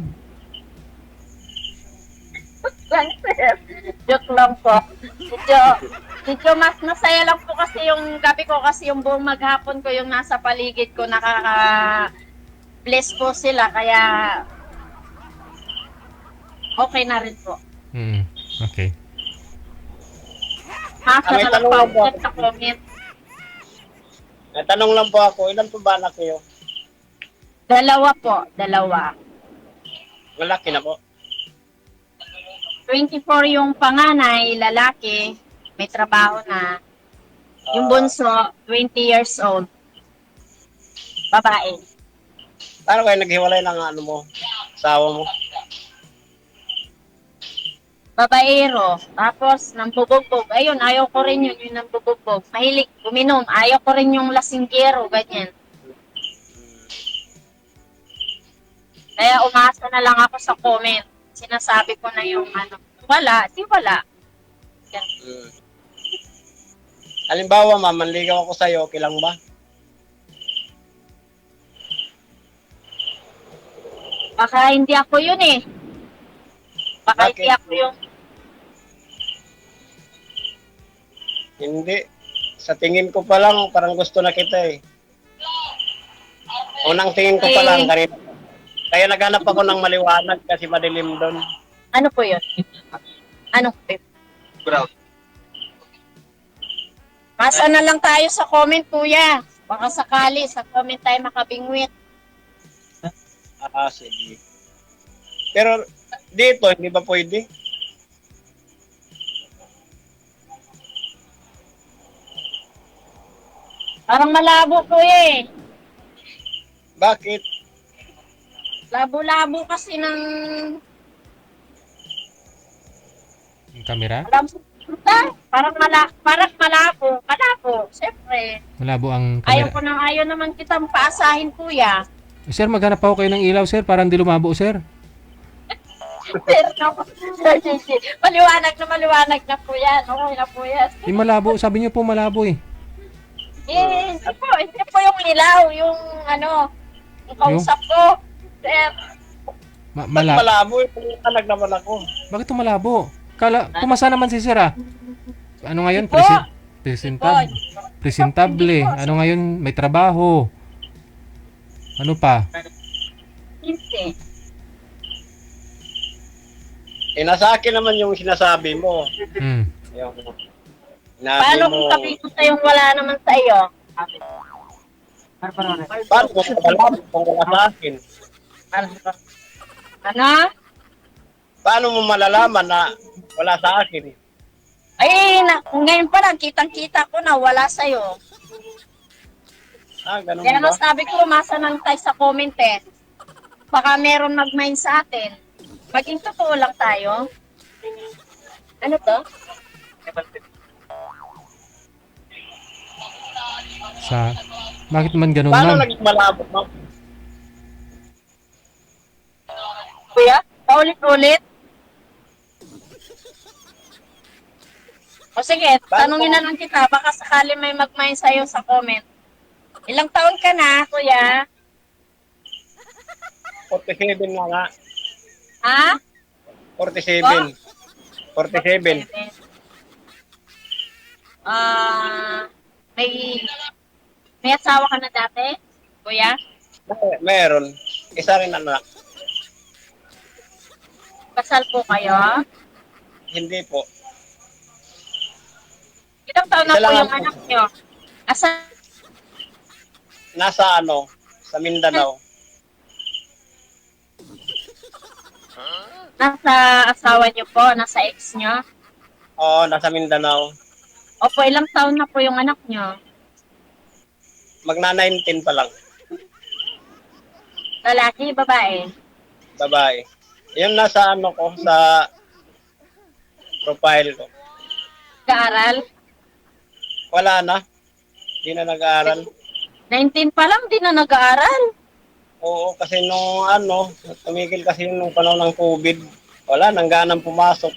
Lang, sir. Joke lang po. Medyo mas masaya lang po kasi yung gabi ko kasi yung buong maghapon ko yung nasa paligid ko nakaka-bless po sila kaya okay na rin po. Okay. Masa May na lang tanong po lang po sa comment. Tanong lang po ako, ilan po ba anak niyo? Dalawa po, dalawa. Malaki na po. 24 yung panganay, lalaki, may trabaho na. Yung bunso, 20 years old. Babae. Paano kayo naghiwalay ng mo, asawa mo? Babaero. Tapos, nambubugbog. Ayun, ayaw ko rin yun, yung nambubugbog. Mahilig, uminom. Ayaw ko rin yung lasinggero, ganyan. Kaya umasa na lang ako sa comment. Sinasabi ko na yung wala, di wala. Yan. Halimbawa, ma'am, manligaw ako sa'yo, okay lang ba? Baka hindi ako yun eh. Baka Bakit? hindi ako yung Hindi. Sa tingin ko pa lang, parang gusto na kita eh. Unang tingin ko pa lang, kanina. Kaya naghanap ako ng maliwanag kasi madilim doon. ano po yun? Ano po yun? Brown. Masa na lang tayo sa comment, kuya. Baka sakali, sa comment tayo makabingwit. Sige. Pero dito, hindi ba pwede? Parang malabo, kuya eh. Bakit? Labo-labo kasi ng... Yung camera? Parang malabo. Malabo, siyempre. Malabo ang Ayaw camera. ko nang ayaw naman kitang paasahin, kuya. Sir, maghanap pa ako kayo ng ilaw, sir, para hindi lumabo, sir. Pero no, Sir JJ, maliwanag na po yan. Okay na po yan. Malabo, sabi niyo po malabo eh. Hindi po yung ilaw, yung yung kausap ko. Sir, Malabo, talag naman ako. Bakit malabo? Pumasa naman si sir ah. Ano ngayon? Presentable. Ano ngayon? May trabaho. Ano pa? hindi. Nasa akin naman yung sinasabi mo. Yung, Paano kung sabihin ko sa'yo wala naman sa iyo? Paano mo malalaman kung wala sa akin? Ano? Paano mo malalaman na wala sa akin? Ay, ngayon pa lang, kitang-kita ko na wala sa'yo. Ganun Kaya ba? nga sabi ko, umasa nang tayo sa comment eh. Baka meron mag-mind sa atin. Maging totoo lang tayo. Ano to? Bakit man ganun, Paano ma'am? naging malabo, ma'am? Paulit-ulit. O sige, tanungin na lang kita. Baka sakali may mag-mine sa'yo sa comment. Ilang taon ka na, kuya? 47 na nga. Ha? 47. 47. May asawa ka na dati, kuya? Meron. Isa rin anak. Kasal po kayo? Hindi po. Ilang taon na Isa po lang yung ako. anak nyo? Nasa sa Mindanao. Nasa asawa nyo po? Nasa ex nyo? Oo, nasa Mindanao. Opo, ilang taon na po yung anak nyo? Magna-19 pa lang. Lalaki, babae? Babae. Yung nasa ko, sa profile ko. Kaaral? Wala na. Hindi na nag-aaral. 19 pa lang, di na nag-aaral. Oo, kasi nung tumigil kasi nung panahon ng COVID. Wala, nang ganang pumasok.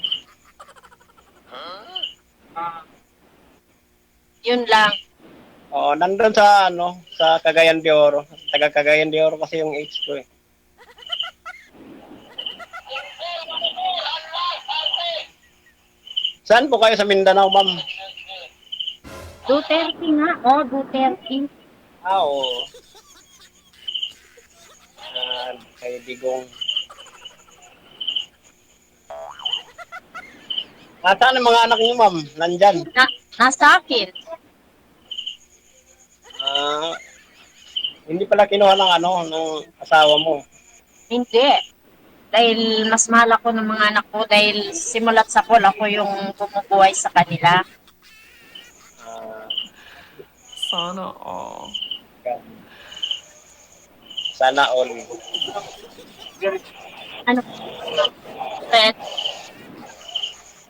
Yun lang. Oo, nandun sa sa Cagayan de Oro. Taga Cagayan de Oro kasi yung age ko eh. Saan po kayo sa Mindanao, ma'am? Duterte nga. Oh, Duterte. Oo. Kay Digong. Nasaan ang mga anak niyo, ma'am? Nandyan. Nasa akin. Hindi pala kinuha ng ng asawa mo. Hindi. Dahil mas mahal ako ng mga anak ko dahil simulat sa pool ako yung bumubuhay sa kanila. Sana all. Sana all. Ano? Pet.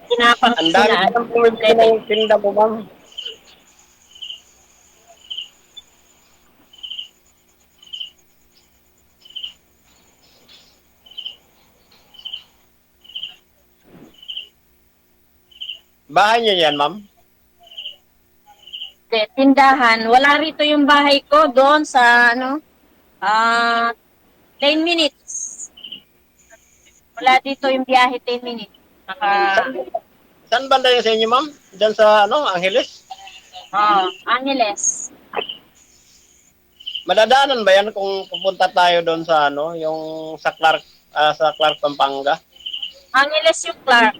Kinapang Ang dami sila. ng pumili ng tinda mo, ma'am. Bahay niyo yan, ma'am? Tindahan. Wala rito yung bahay ko doon sa 10 minutes. Wala dito yung biyahe 10 minutes. Saan banda yun sa inyo, ma'am? Diyan sa Angeles? Angeles. Madadaanan ba yan kung pupunta tayo doon sa yung sa Clark, Pampanga? Angeles yung Clark.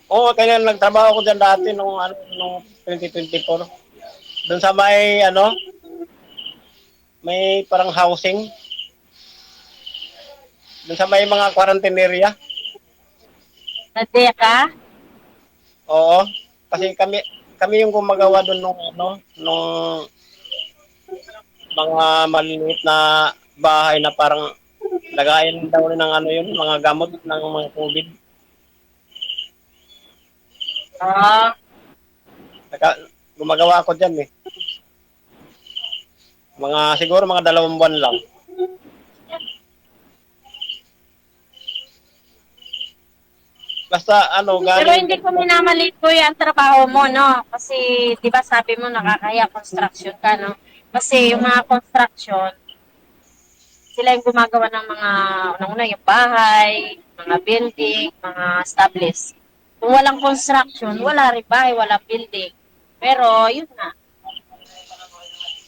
Oo, kaya nagtrabaho ako diyan dati nung 2024. Doon sa may parang housing. Doon sa may mga quarantine area. Nadeka? Oo, kasi kami yung gumagawa doon nung mga maliliit na bahay na parang lagayan daw ng mga gamot ng mga COVID. Gumagawa ako dyan eh. Siguro mga 2 buwan lang. Basta Pero galing. hindi ko minamalit ko yung trabaho mo, no? Kasi, di ba sabi mo, nakakaya construction ka, no? Kasi yung mga construction, sila yung gumagawa ng mga, unang-una yung bahay, mga building, mga established. Kung walang construction, wala rin bahay, wala building. Pero, yun na.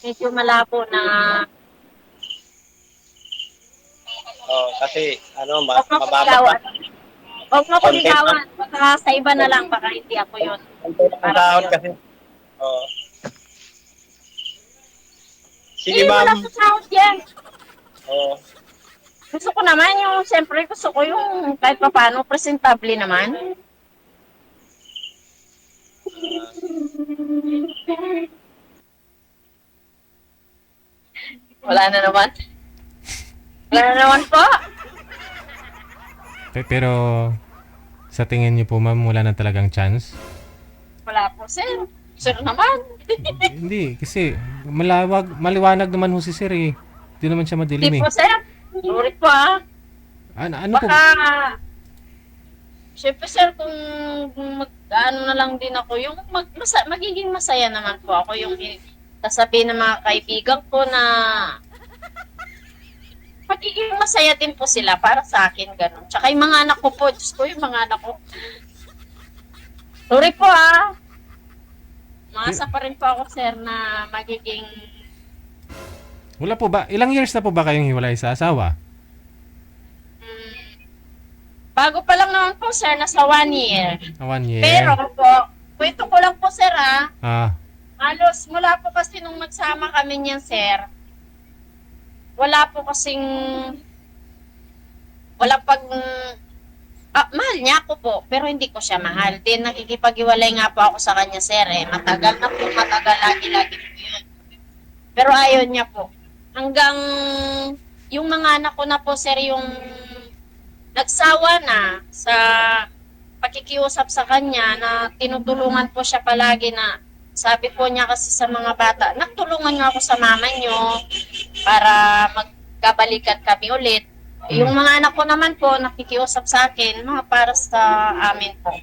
Medyo malabo na. Kasi, Huwag mo mababa. kuligawan. Huwag mo kuligawan. Baka sa iba na lang, baka hindi ako yun. Ang sahod kasi. Oo. Sige, wala ma'am. sa sahod yan. Oo. Gusto ko naman yung, siyempre gusto ko yung kahit pa paano, presentable naman. Wala na naman. Wala na naman po. Pero sa tingin niyo po ma'am, wala na talagang chance? Wala po, sir. Sir naman. Hindi, kasi maliwanag naman ho si sir eh. Hindi naman siya madilim Hindi eh. po, sir. Sorry po, ah. Ano po? Baka, syempre sir, kung ano na lang din ako, yung magiging masaya naman po ako, yung sasabihin ng mga kaibigan ko na magiging masaya din po sila para sa akin, ganun. Tsaka yung mga anak ko po, Diyos ko, yung mga anak ko. Sorry po Maasa pa rin po ako, sir, na magiging... Wala po ba? Ilang years na po ba kayong hiwalay sa asawa? Bago pa lang naman po, sir, nasa 1 year. 1 year. Pero po, kwento ko lang po, sir, halos mula po kasi nung magsama kami niyan, sir, wala po kasing... Wala mahal niya ako po, pero hindi ko siya mahal. Din nakikipag-iwalay nga po ako sa kanya, sir. Matagal na po, lagi-lagi po yun. Pero ayaw niya po. Hanggang yung mga anak ko na po, sir, yung nagsawa na sa pakikiusap sa kanya na tinutulungan po siya palagi na sabi po niya kasi sa mga bata, nagtulungan nga ako sa mama niyo para magkabalikan kami ulit. Yung mga anak ko naman po, nakikiusap sa akin, mga para sa amin po.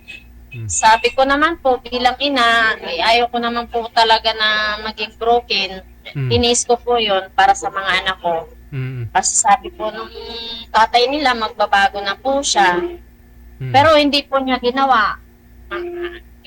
Sabi ko naman po, bilang ina, ayaw ko naman po talaga na maging broken. Tinis ko po yun para sa mga anak ko. Kasi sabi po nung tatay nila, magbabago na po siya. Pero hindi po niya ginawa.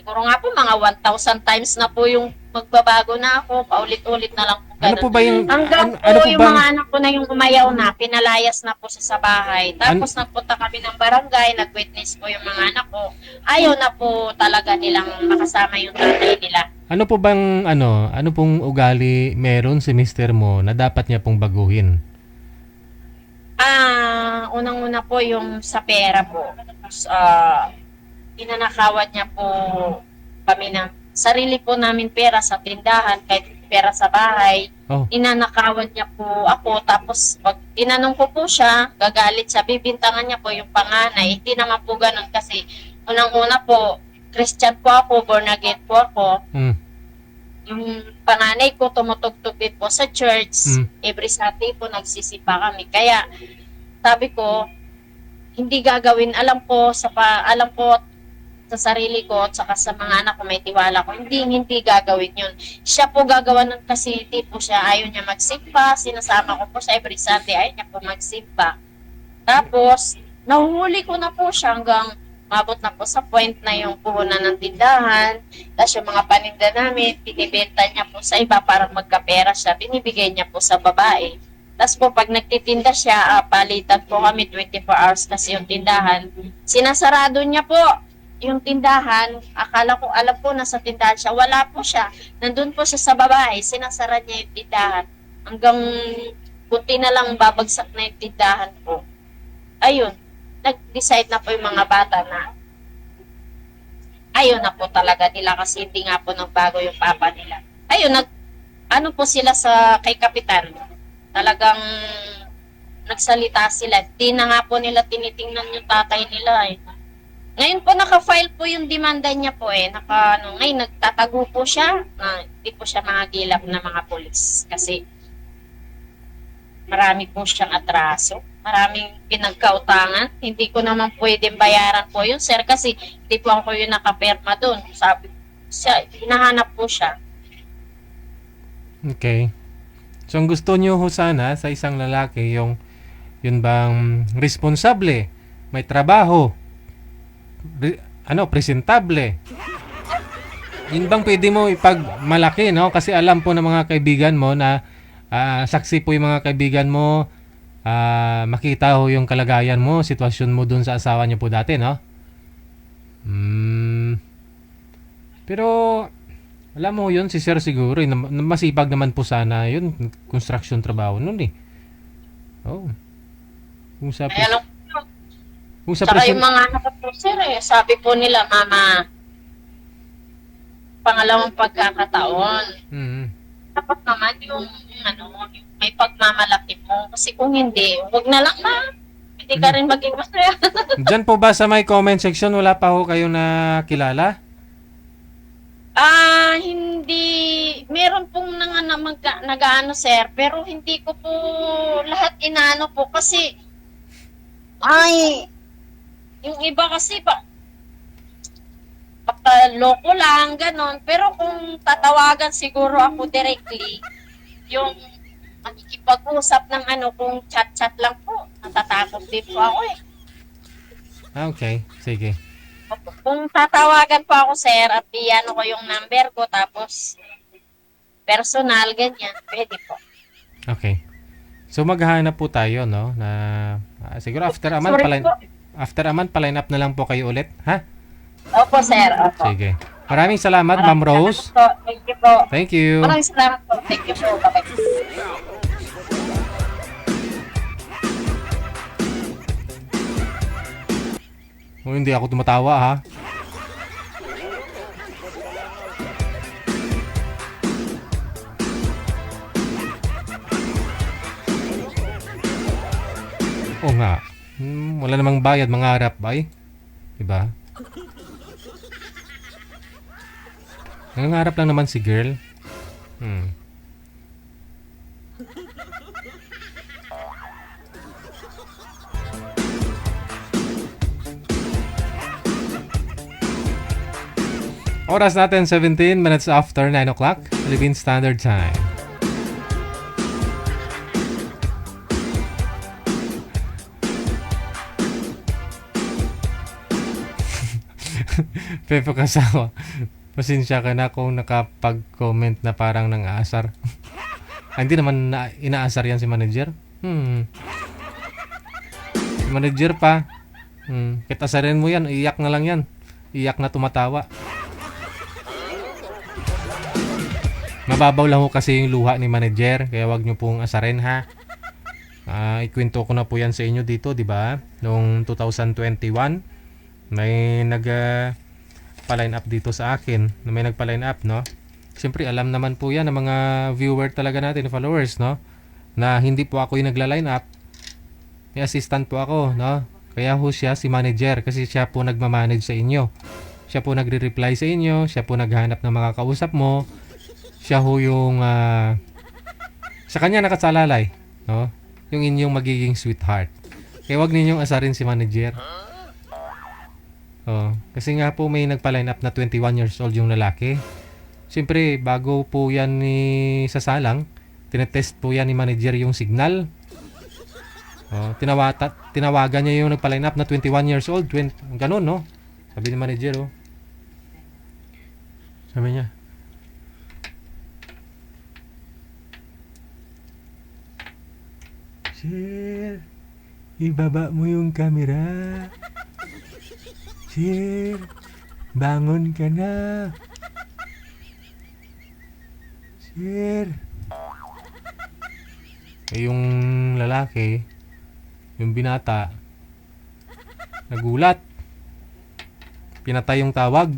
Siguro nga po, mga 1,000 times na po yung magbabago na ako, paulit-ulit na lang po. Ano po ba yung... Hanggang po yung mga anak ko na yung umayaw na, pinalayas na po siya sa bahay. Tapos nagpunta kami ng barangay, nag-witness po yung mga anak ko. Ayaw na po talaga nilang makasama yung tatay nila. Ano po bang, ano pong ugali meron si mister mo na dapat niya pong baguhin? Unang-una po yung sa pera po. Inanakawan niya po kami ng sarili po namin pera sa tindahan, kahit pera sa bahay. Inanakawan niya po ako, tapos pag tinanong ko po siya, gagalit siya, bibintangan niya po yung panganay. Hindi naman po ganun kasi unang-una po, Christian po ako, born again po ako. Yung panganay ko tumutugtog din po sa church. Every Sunday po nagsisipa kami. Kaya sabi ko, hindi gagawin, alam ko sa sarili ko at saka sa mga anak ko, may tiwala ko, hindi gagawin yun. Siya po gagawa nun kasi hindi po siya, ayaw niya magsimba, sinasama ko po siya every Sunday, ayaw niya po magsimba. Tapos, nahuhuli ko na po siya hanggang mabot na po sa point na yung puhunan ng tindahan, tapos yung mga paninda namin, binibenta niya po sa iba para magkapera siya, binibigay niya po sa babae. Tapos po, pag nagtitinda siya, palitan po kami 24 hours kasi yung tindahan, sinasarado niya po yung tindahan. Akala ko, alam po, nasa tindahan siya. Wala po siya. Nandun po siya sa babae. Sinasara niya yung tindahan. Hanggang buti na lang babagsak na yung tindahan po. Ayun. Nag-decide na po yung mga bata na ayun na po talaga nila kasi hindi nga po nagbago yung papa nila. Ayun, ano po sila kay Kapitan. Talagang nagsalita sila. Di na nga po nila tinitingnan yung tatay nila eh. Ngayon po naka-file po yung demanda niya po ngayon nagtatago po siya na hindi po siya magagilap na mga pulis kasi marami po siyang atraso, maraming pinagkautangan. Hindi ko naman pwedeng bayaran po yun, sir, kasi hindi po ako yung nakaperma doon. Sabi siya, hinahanap po siya. Okay. So ang gusto niyo ho sana sa isang lalaki yun bang responsable, may trabaho, presentable. Yun bang pwede mo ipagmalaki, no? Kasi alam po ng mga kaibigan mo na saksi po yung mga kaibigan mo, makita ho yung kalagayan mo, sitwasyon mo dun sa asawa niyo po dati, no? Pero alam mo yun, si sir siguro, masipag naman po sana yun, construction trabaho nun eh. Saka yung mga anak ko, sir, sabi po nila, mama, pangalawang pagkakataon. Dapat naman yung may pagmamalaki mo. Kasi kung hindi, huwag na lang na. Hindi ka rin maging masaya. Diyan po ba sa may comment section, wala pa ho kayo na kilala? Hindi. Meron pong nag-ano, sir, pero hindi ko po lahat inaano po kasi Ay, yung iba kasi baka loko lang, ganon. Pero kung tatawagan siguro ako directly, yung makikipag-usap ng kung chat-chat lang po, natatakot din po ako eh. Okay, sige. Kung tatawagan po ako, sir, at iano ko yung number ko, tapos personal, ganyan, pwede po. Okay. So maghahanap po tayo, no, na siguro after a month Sorry po. after a month pa-line up na lang po kayo ulit, ha? Opo, sir. Opo. Sige. Maraming salamat, Ma'am Rose. Salamat po. Thank you po. Thank you. Maraming salamat po. Thank you po. Bye-bye. Oh, hindi ako tumatawa, ha? Oo nga. Wala namang bayad, mangarap ba eh? Diba? Nangangarap lang naman si girl. Oras natin 17 minutes after 9 o'clock, Philippine Standard Time. Pepe Kasawa, pasensya ka na kung nakapag-comment na parang nang aasar. Hindi naman inaasar yan si manager. Si manager pa. Kahit asarin mo yan, iyak na lang yan. Iyak na tumatawa. Mababaw lang ho kasi yung luha ni manager, kaya wag nyo pong asarin, ha. Ikwento ko na po yan sa inyo dito, di ba? Noong 2021, may pa-line up dito sa akin. May nagpa-line up, no? Siyempre, alam naman po yan ng mga viewer talaga natin, followers, no? Na hindi po ako yung nagla-line up. May assistant po ako, no? Kaya ho siya si manager kasi siya po nagmamanage sa inyo. Siya po nagre-reply sa inyo, siya po naghanap ng mga kausap mo. Siya ho yung sa kanya nakasalalay, no? Yung inyong magiging sweetheart. Kaya wag ninyong asarin si manager. Kasi nga po may nagpa-line up na 21 years old yung lalaki. Siyempre, bago po yan ni sasalang, tinetest po yan ni manager yung signal. Tinawagan niya yung nagpa-line up na 21 years old. Ganun, no? Sabi ni manager, Sabi niya, Sir, ibaba mo yung camera. Sir, bangon ka na. Sir. Yung lalaki, yung binata, nagulat. Pinatay yung tawag.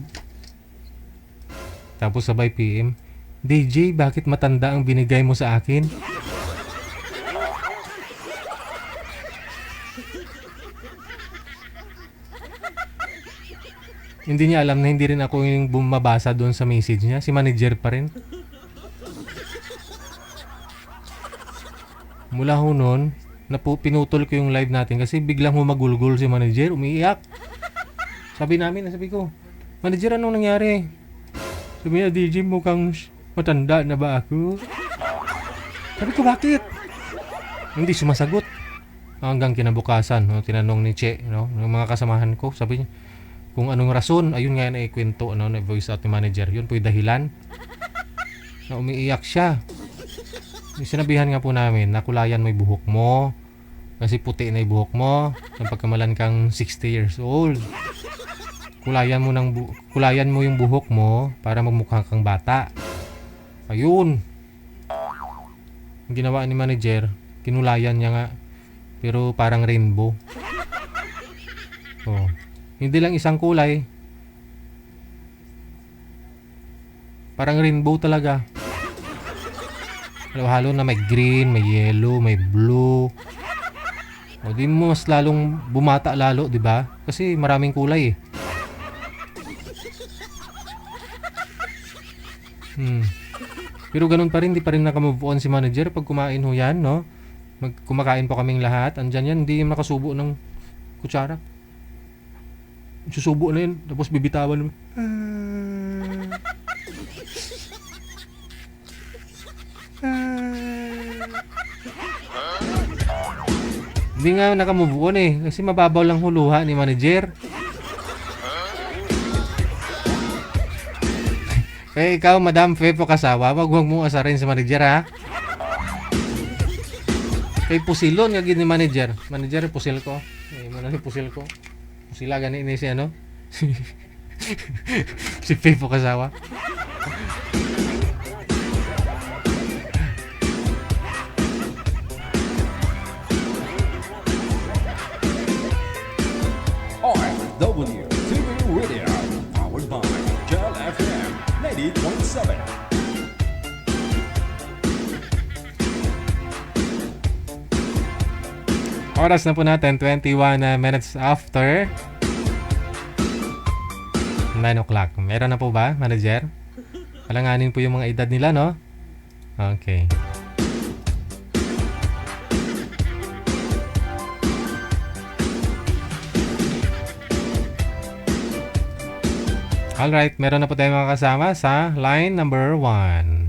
Tapos sabay PM, DJ, bakit matanda ang binigay mo sa akin? Hindi niya alam na hindi rin ako yung bumabasa doon sa message niya. Si manager pa rin. Mula ho noon, pinutol ko yung live natin kasi biglang humagulgol si manager, umiiyak. Sabi ko, manager, anong nangyari? Sabi niya, DJ, mukhang matanda na ba ako? Sabi ko, bakit? Hindi sumasagot. Hanggang kinabukasan, tinanong ni Che, ng mga kasamahan ko, sabi niya, kung anong rason, ayun nga na ikwento, na voice out ni manager. Yun po yung dahilan na umiiyak siya. Sinabihan nga po namin, nakulayan mo yung buhok mo. Kasi puti na yung buhok mo. Nang pagkamalan kang 60 years old. Kulayan mo yung buhok mo para magmukha kang bata. Ayun. Ang ginawa ni manager, kinulayan niya nga. Pero parang rainbow. Hindi lang isang kulay. Parang rainbow talaga. Halo-halo na may green, may yellow, may blue. Di mo mas lalong bumata lalo, di ba? Kasi maraming kulay eh. Pero ganun pa rin, di pa rin nakamove on si manager pag kumain ho yan, no? Kumakain po kaming lahat. Andyan yan, hindi nakasubo ng kutsara. Susubo na yun, tapos bibitawan naman. Hindi nga nakamove on eh, kasi mababaw lang huluha ni manager. Kaya ikaw, Madam Fepo Kasawa, wag mong asarin sa manager ha. Kay pusilon nga gid ni manager. Manager, pusil ko. Ay, manali pusil ko. Pusila gani ni si ano? Si Fepo Kasawa. OFW TV Radio, powered by Gel FM 90.7. Oras na po natin, 21 minutes after 9 o'clock. Meron na po ba, manager? Palanganin po yung mga edad nila, no? Okay. Alright, meron na po tayong mga kasama sa line number 1.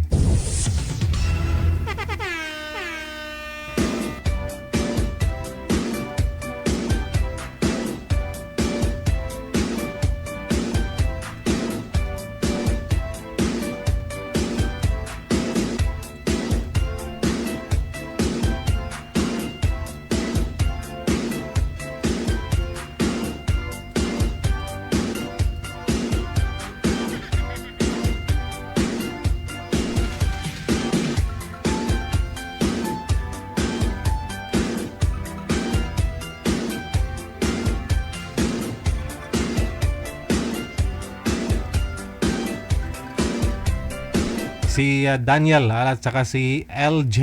Si Daniel at saka si LJ.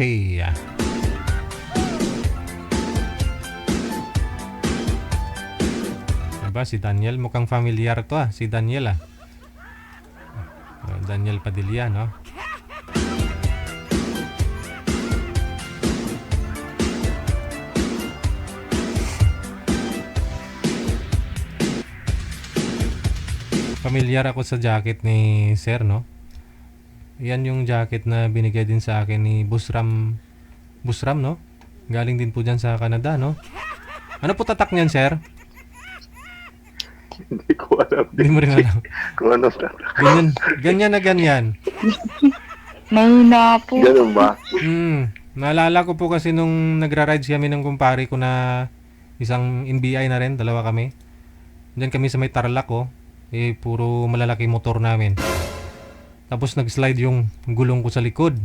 Diba si Daniel? Mukhang familiar to si Daniel Daniel Padilla, no? Familiar ako sa jacket ni Sir, no? Yan yung jacket na binigay din sa akin ni Busram, no? Galing din po dyan sa Canada, no? Ano po tatak niyan, sir? Hindi ko alam. Hindi mo rin alam. Kung ano na. Ganyan na ganyan. Mahina po. Ganun ba? Naalala ko po kasi nung nagra-rides kami ng kumpare ko na isang NBI na rin, dalawa kami. Diyan kami sa may Tarlac, puro malalaki motor namin. Tapos nag-slide yung gulong ko sa likod.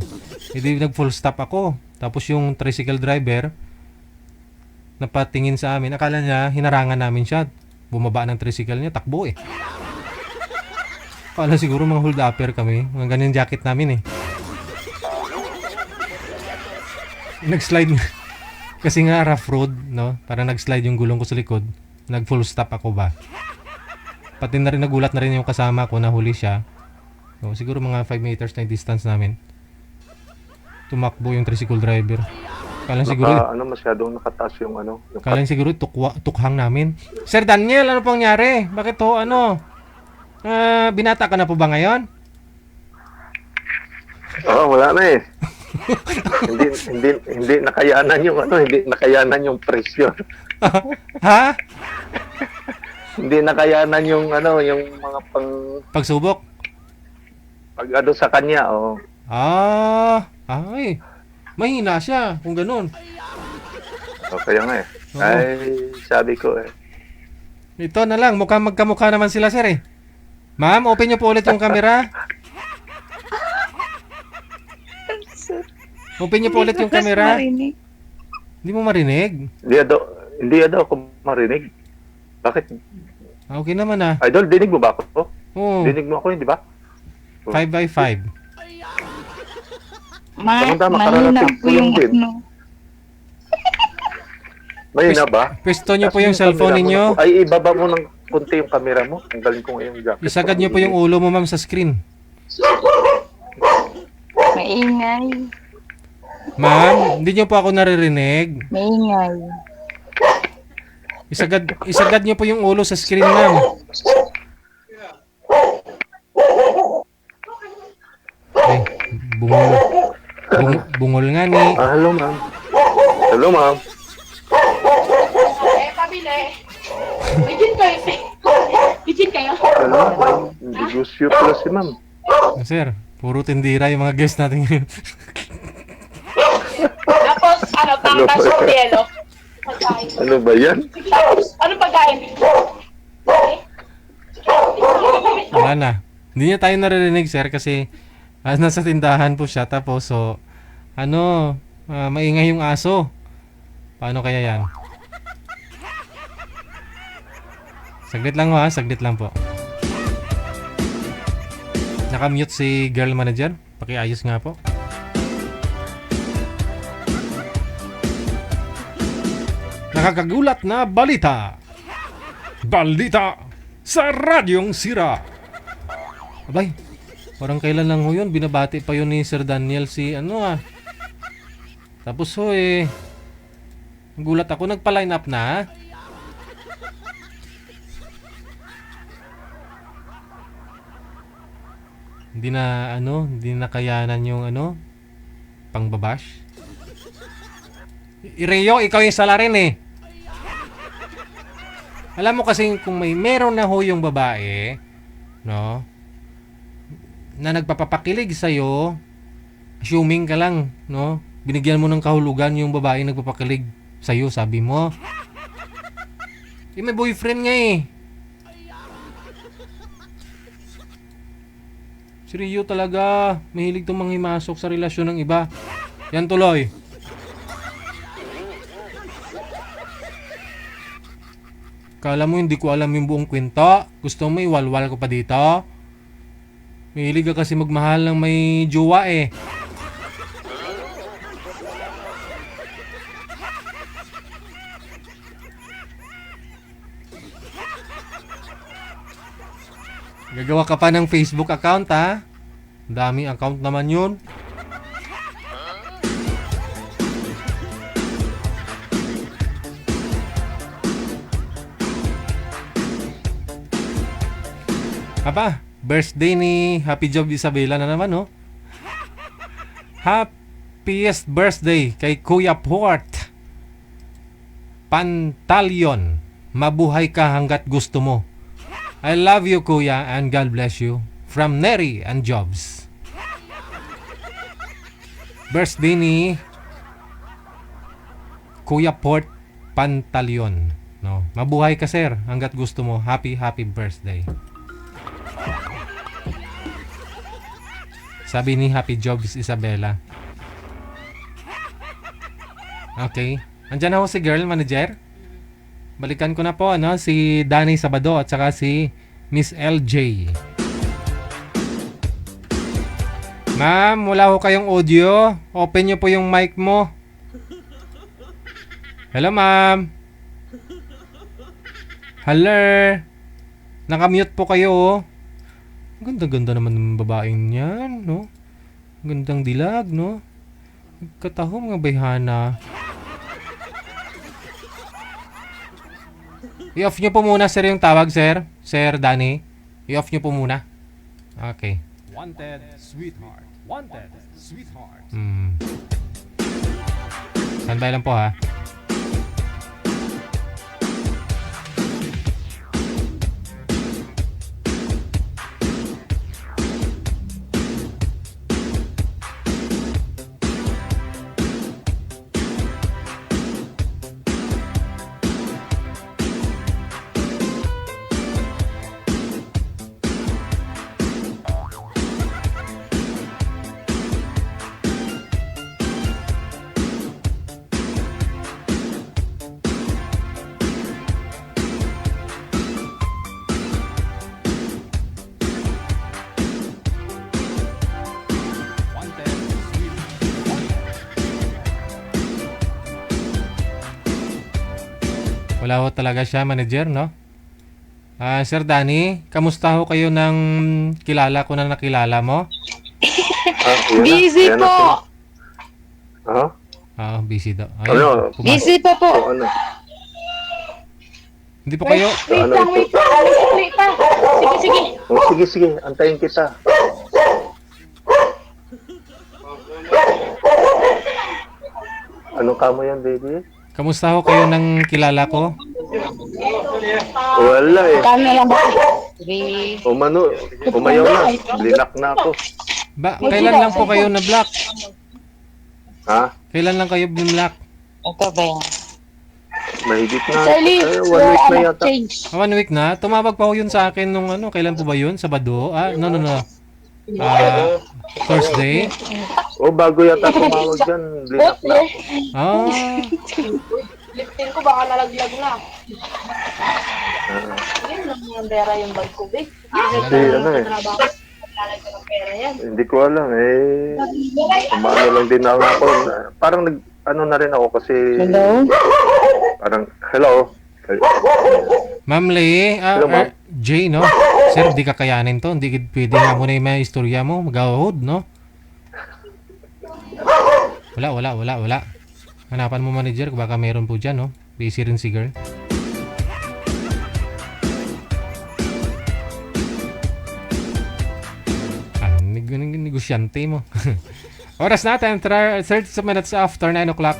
Hindi nag-full stop ako. Tapos yung tricycle driver napatingin sa amin. Akala niya hinarangan namin siya. Bumaba ng tricycle niya, takbo Akala siguro mga hold upper kami. Mga ganyan jacket namin Nag-slide kasi nga rough road, no? Para nag-slide yung gulong ko sa likod. Nag-full stop ako ba? Pati na rin nagulat na rin yung kasama ko na huli siya. So, siguro mga 5 meters na yung distance namin. Tumakbo yung tricycle driver. Kala siguro masyadong nakataas yung kala siguro tukhang namin. Sir Daniel, ano pong nangyari? Bakit binata ka na po ba ngayon? Wala na hindi nakayanan yung hindi nakayanan yung presyo. Ha? Hindi nakayanan yung yung mga pagsubok. Pag sa kanya, ay. Mahina siya kung ganun. Kaya nga Ay, sabi ko Ito na lang, mukhang magkamukha naman sila, sir Ma'am, open niyo po ulit yung camera. Open niyo po ulit yung camera. Hindi mo marinig? Hindi ako marinig. Bakit? Okay naman Idol, dinig mo ba ako? Oo. Dinig mo ako di ba? 5x5. Mahina po yung Mahina ba? Pwesto niyo po yung cellphone ninyo. Ay, ibaba mo ng kunti yung camera mo. Ang galing kong yung jacket. Isagad niyo po yung ulo mo, ma'am, sa screen. Maingay. Ma'am, hindi niyo po ako naririnig. Maingay. Isagad niyo po yung ulo sa screen, ma'am. Ay, bungol nga ni. Hello, ma'am. Hello, ma'am. Pabili. Bijin kayo. Bijin kayo. Ano? Negosyo pala si ma'am. Sir, puro tindira yung mga guests natin ngayon. Tapos, tangkas o yelo. Ano ba yan? Tapos, anong pagkain? Wala na. Hindi niya tayo naririnig, sir, kasi nasa tindahan po siya. Tapos, maingay yung aso. Paano kaya yan? Saglit lang ha, saglit lang po. Nakamute si girl manager. Pakiayos nga po. Nakakagulat na balita. Balita sa Radyong Sira. Abay, parang kailan lang ho yun. Binabati pa yun ni Sir Daniel si Tapos gulat ako, nagpa-line up na. Hindi na kayanan yung pangbabash. Ireo, ikaw yung sala rin eh. Alam mo kasi kung meron na ho yung babae, no, na nagpapakilig sa'yo, assuming ka lang, no, binigyan mo ng kahulugan yung babae nagpapakilig sa'yo, sabi mo. May boyfriend nga eh. Si Rio talaga, mahilig itong manghimasok sa relasyon ng iba. Yan tuloy. Kala mo hindi ko alam yung buong kwento? Gusto mo iwalwal ko pa dito? Mahilig ka kasi magmahal ng may jowa eh. Gagawa ka pa ng Facebook account ha? Daming account naman yun. Aba, birthday ni Happy Job Isabela na naman, no? Happiest birthday kay Kuya Port Pantalion. Mabuhay ka hanggat gusto mo. I love you, Kuya, and God bless you. From Neri and Jobs. Birthday ni Kuya Port Pantalion. No? Mabuhay ka, sir, hanggat gusto mo. Happy birthday. Sabi ni Happy Jobs Isabela. Okay. Andyan ako si girl manager. Balikan ko na po si Danny Sabado at saka si Miss LJ. Ma'am, wala ko kayong audio. Open nyo po yung mic mo. Hello, ma'am. Hello. Nakamute po kayo. Ganda-ganda naman ng babaeng yan, no? Gandang dilag, no? Kataho mga bayhana. I-off nyo po muna, sir, yung tawag, sir. Sir Danny. I-off nyo po muna. Okay. Wanted, sweetheart. Wanted, sweetheart. Standby lang po, ha. Wala ho talaga siya, manager, no? Sir Danny, kamusta ho kayo ng kilala ko na nakilala mo? Busy po! Busy daw. Busy pa po. Hindi po kayo... Wait lang. Wait pa. Sige. Oh, sige. Antayin kita. Ano ka mo yan, baby? Kamusta ho kayo ng kilala ko? Wala eh. Kano lang ba? Umayaw na. Blinak na ako. Ba, kailan lang po kayo na-block? Ha? Kailan lang kayo bin-block? Ito ba yan? Mahigit na. Charlie, 1 week na yata. 1 week na? Tumawag pa ho yun sa akin nung ano, kailan po ba yun? Sabado? No. Thursday? Oh, bago yata tumawag dyan. Blinak na. Liftin ko baka nalaglag na. Yan lang yung pera yung bag ko, babe. Kasi ano eh. Lalagyan ng pera yan. Hindi ko alam eh. Umano lang din ako. Parang ano na rin ako kasi... Hello? Parang, hello? Ma'am Lee, Hello, ma'am. Jay, no? Sir, di kakayanin to. Hindi pwede nga muna yung mga istorya mo. Mag-ahood, no? Wala. Hanapan mo manager, baka meron po dyan, no? Busy rin si girl. Negosyante mo. Oras natin, 30 minutes after 9 o'clock.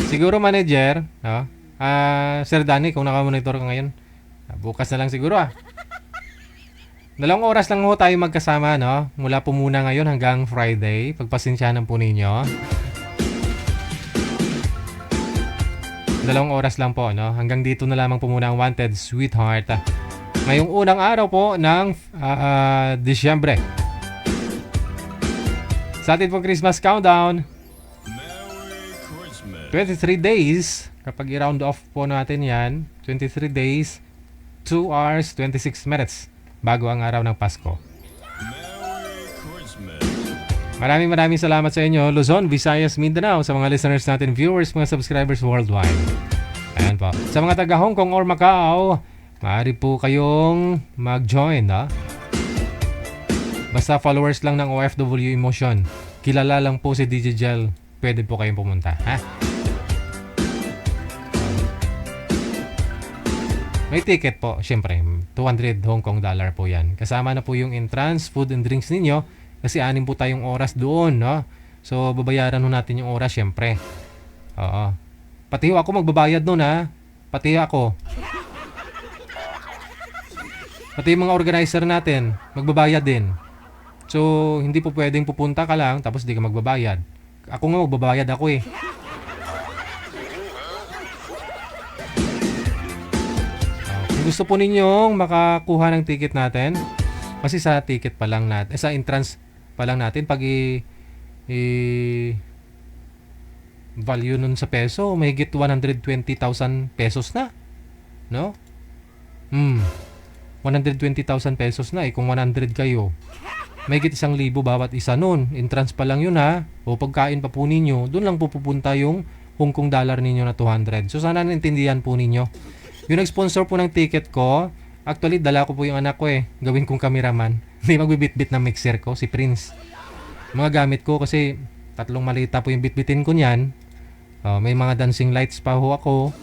Siguro manager, no? Sir Danny, kung nakamonitor ka ngayon, bukas na lang siguro 2 oras lang ho tayo magkasama, no? Mula po muna ngayon hanggang Friday. Pagpasensyahan po ninyo. 2 oras lang po, no? Hanggang dito na lamang po muna ang Wanted Sweetheart. Ngayong unang araw po ng Disyembre. Sa atin pong Christmas countdown. 23 days, kapag i-round off po natin yan, 23 days, 2 hours, 26 minutes bago ang araw ng Pasko. Maraming salamat sa inyo, Luzon, Visayas, Mindanao, sa mga listeners natin, viewers, mga subscribers worldwide. Ayan po. Sa mga taga Hong Kong or Macau, maaari po kayong mag-join, ha? Basta followers lang ng OFW Emotion. Kilala lang po si DJ Gel. Pwede po kayong pumunta, ha? May ticket po, syempre, 200 Hong Kong dollar po yan. Kasama na po yung entrance, food and drinks ninyo kasi 6 po tayong oras doon, no? So, babayaran ho natin yung oras, syempre. Oo. Pati ho ako magbabayad doon, ha? Pati ako. Pati yung mga organizer natin, magbabayad din. So, hindi po pwedeng pupunta ka lang tapos di ka magbabayad. Ako nga magbabayad ako eh. Gusto po ninyong makakuha ng ticket natin kasi sa ticket pa lang natin, sa entrance pa lang natin pag value nun sa peso, mahigit 120,000 pesos na, no? 120,000 pesos na kung 100 kayo. Mahigit 1,000 bawat isa nun. Entrance pa lang yun, ha? O pagkain pa po ninyo, doon lang po pupunta yung Hong Kong dollar ninyo na 200. So sana naintindihan po ninyo. Yung nag-sponsor po ng ticket ko, actually dala ko po yung anak ko eh. Gawin kong cameraman. Hindi magbibit-bit ng mixer ko, si Prince. Mga gamit ko kasi 3 malita po yung bitbitin ko niyan. May mga dancing lights pa ho ako.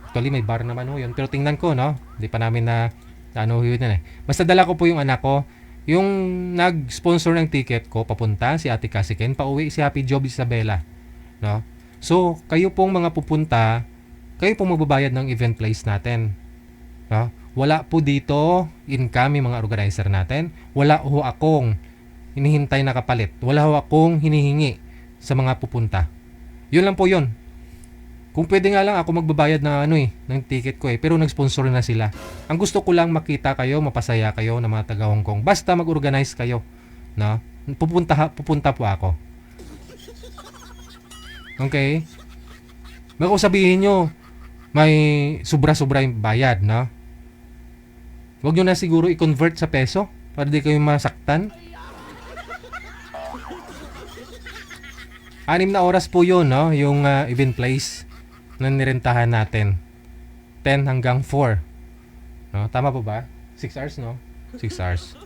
Actually may bar naman ho yun. Pero tingnan ko, no? Hindi pa namin na ano yun eh. Basta dala ko po yung anak ko. Yung nag-sponsor ng ticket ko papunta, si Ate Kasiken, pauwi si Happy Job Isabela, no? So, kayo pong mga pupunta, kayo pong magbabayad ng event place natin. No? Wala po dito income yung mga organizer natin. Wala ho akong hinihintay na kapalit. Wala ho akong hinihingi sa mga pupunta. Yun lang po yun. Kung pwede nga lang ako magbabayad na ng ticket ko pero nag-sponsor na sila. Ang gusto ko lang makita kayo, mapasaya kayo ng mga taga Hong Kong. Basta mag-organize kayo, no? Pupunta po ako. Okay? Baka sabihin nyo, may sobra-sobra yung bayad, no? Huwag nyo na siguro i-convert sa peso para di kayo masaktan. 6 na oras po yun, no? Yung event place. na nirentahan natin. 10 hanggang 4. No? Tama po ba? 6 hours, no? 6 hours.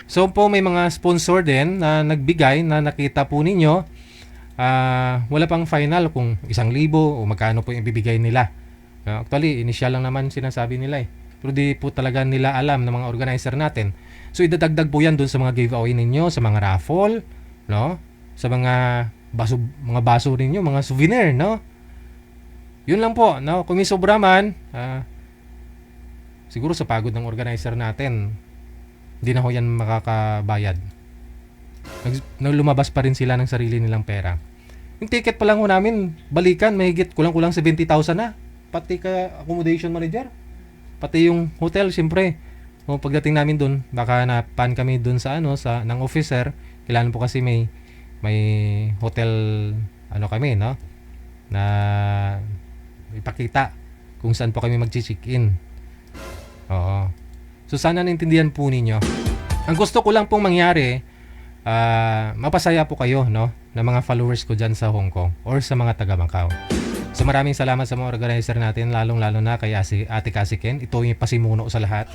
So po may mga sponsor din na nagbigay na nakita po ninyo. Wala pang final kung 1,000 o magkano po yung ibibigay nila. Actually, initial lang naman sinasabi nila eh. Pero di po talaga nila alam ng mga organizer natin. So idadagdag po yan dun sa mga giveaway ninyo, sa mga raffle, no? Sa mga baso ninyo, mga souvenir, no? Yun lang po, no? Kung may sobra man, siguro sa pagod ng organizer natin, hindi na ho yan makakabayad. Lumabas pa rin sila ng sarili nilang pera. Yung ticket pa lang ho namin, balikan, mahigit kulang-kulang 70,000 na. Pati ka accommodation manager. Pati yung hotel, siyempre. O, pagdating namin dun, baka napan kami dun sa ng officer. Kailangan po kasi may hotel kami, no? Na ipakita kung saan po kami mag-check-in. Oo. So sana naintindihan po ninyo. Ang gusto ko lang pong mangyari, mapasaya po kayo, no, ng mga followers ko dyan sa Hong Kong or sa mga taga Macau. So maraming salamat sa mga organizer natin, lalong-lalo na kay Ate Cassie Ken. Ito yung pasimuno sa lahat.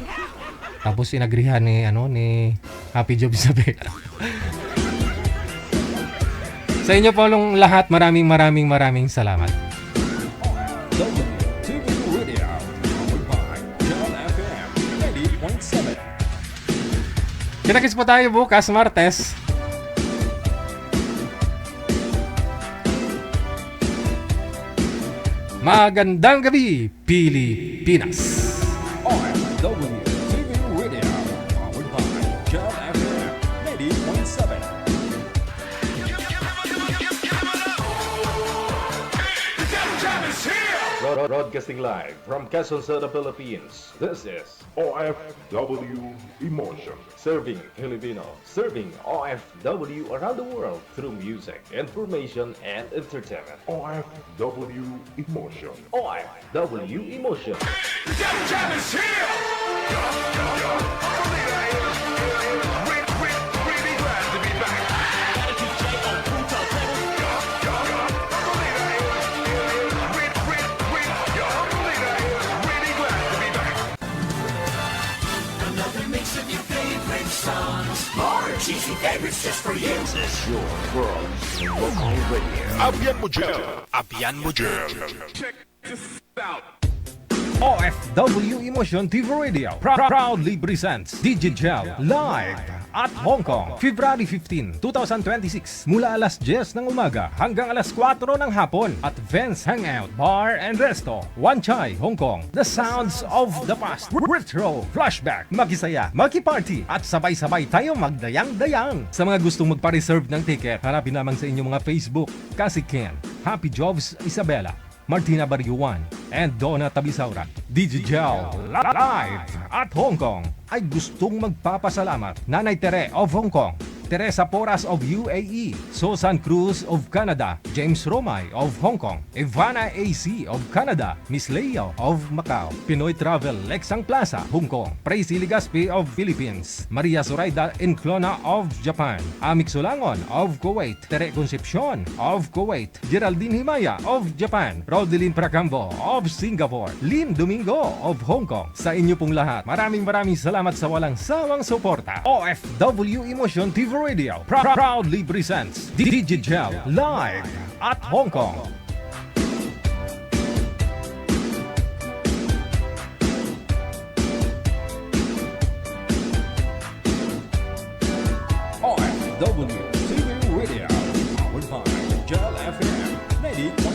Tapos inagrihan ni Happy Job Isabel. Sa inyo po lahat, maraming salamat. Kinakis po tayo bukas, Martes. Magandang gabi, Pilipinas. OFW TV Radio, powered by Jam FM 90.7. Broadcasting live from Quezon City, Philippines. This is OFW Emotion. Serving Filipino, serving OFW around the world through music, information, and entertainment. OFW Emotion. OFW Emotion. Jam is here! Really glad to be back. More cheesy favorites just for you. This is your world local radio. Abian mo dyan. Check this out. OFW Emotion TV Radio proudly presents DJ Gel live at Hong Kong, February 15, 2026 mula alas 10 ng umaga hanggang alas 4 ng hapon at Vance Hangout Bar and Resto, Wan Chai, Hong Kong. The sounds of the past, retro, flashback, makisaya, makiparty at sabay-sabay tayo magdayang-dayang. Sa mga gustong magpa-reserve ng ticket, hanapin lamang sa inyong mga Facebook, Cassie Ken, Happy Jobs Isabela, Martina Bariuan, and Donna Tabisaura. DJ Gel live at Hong Kong ay gustong magpapasalamat Nanay Tere of Hong Kong, Teresa Porras of UAE, Susan Cruz of Canada, James Romay of Hong Kong, Ivana AC of Canada, Miss Leo of Macau, Pinoy Travel Lexang Plaza, Hong Kong, Praise Ligaspi of Philippines, Maria Zoraida Enclona of Japan, Amik Sulangon of Kuwait, Tere Concepcion of Kuwait, Geraldine Himaya of Japan, Rodeline Pracambo of Singapore, Lynn Domingo of Hong Kong. Sa inyo pong lahat, maraming salamat sa walang sawang suporta. OFW Emotion TV Radio proudly presents DJ Gel live at Hong Kong. OFW TV Radio, powered by Jam FM 90.7.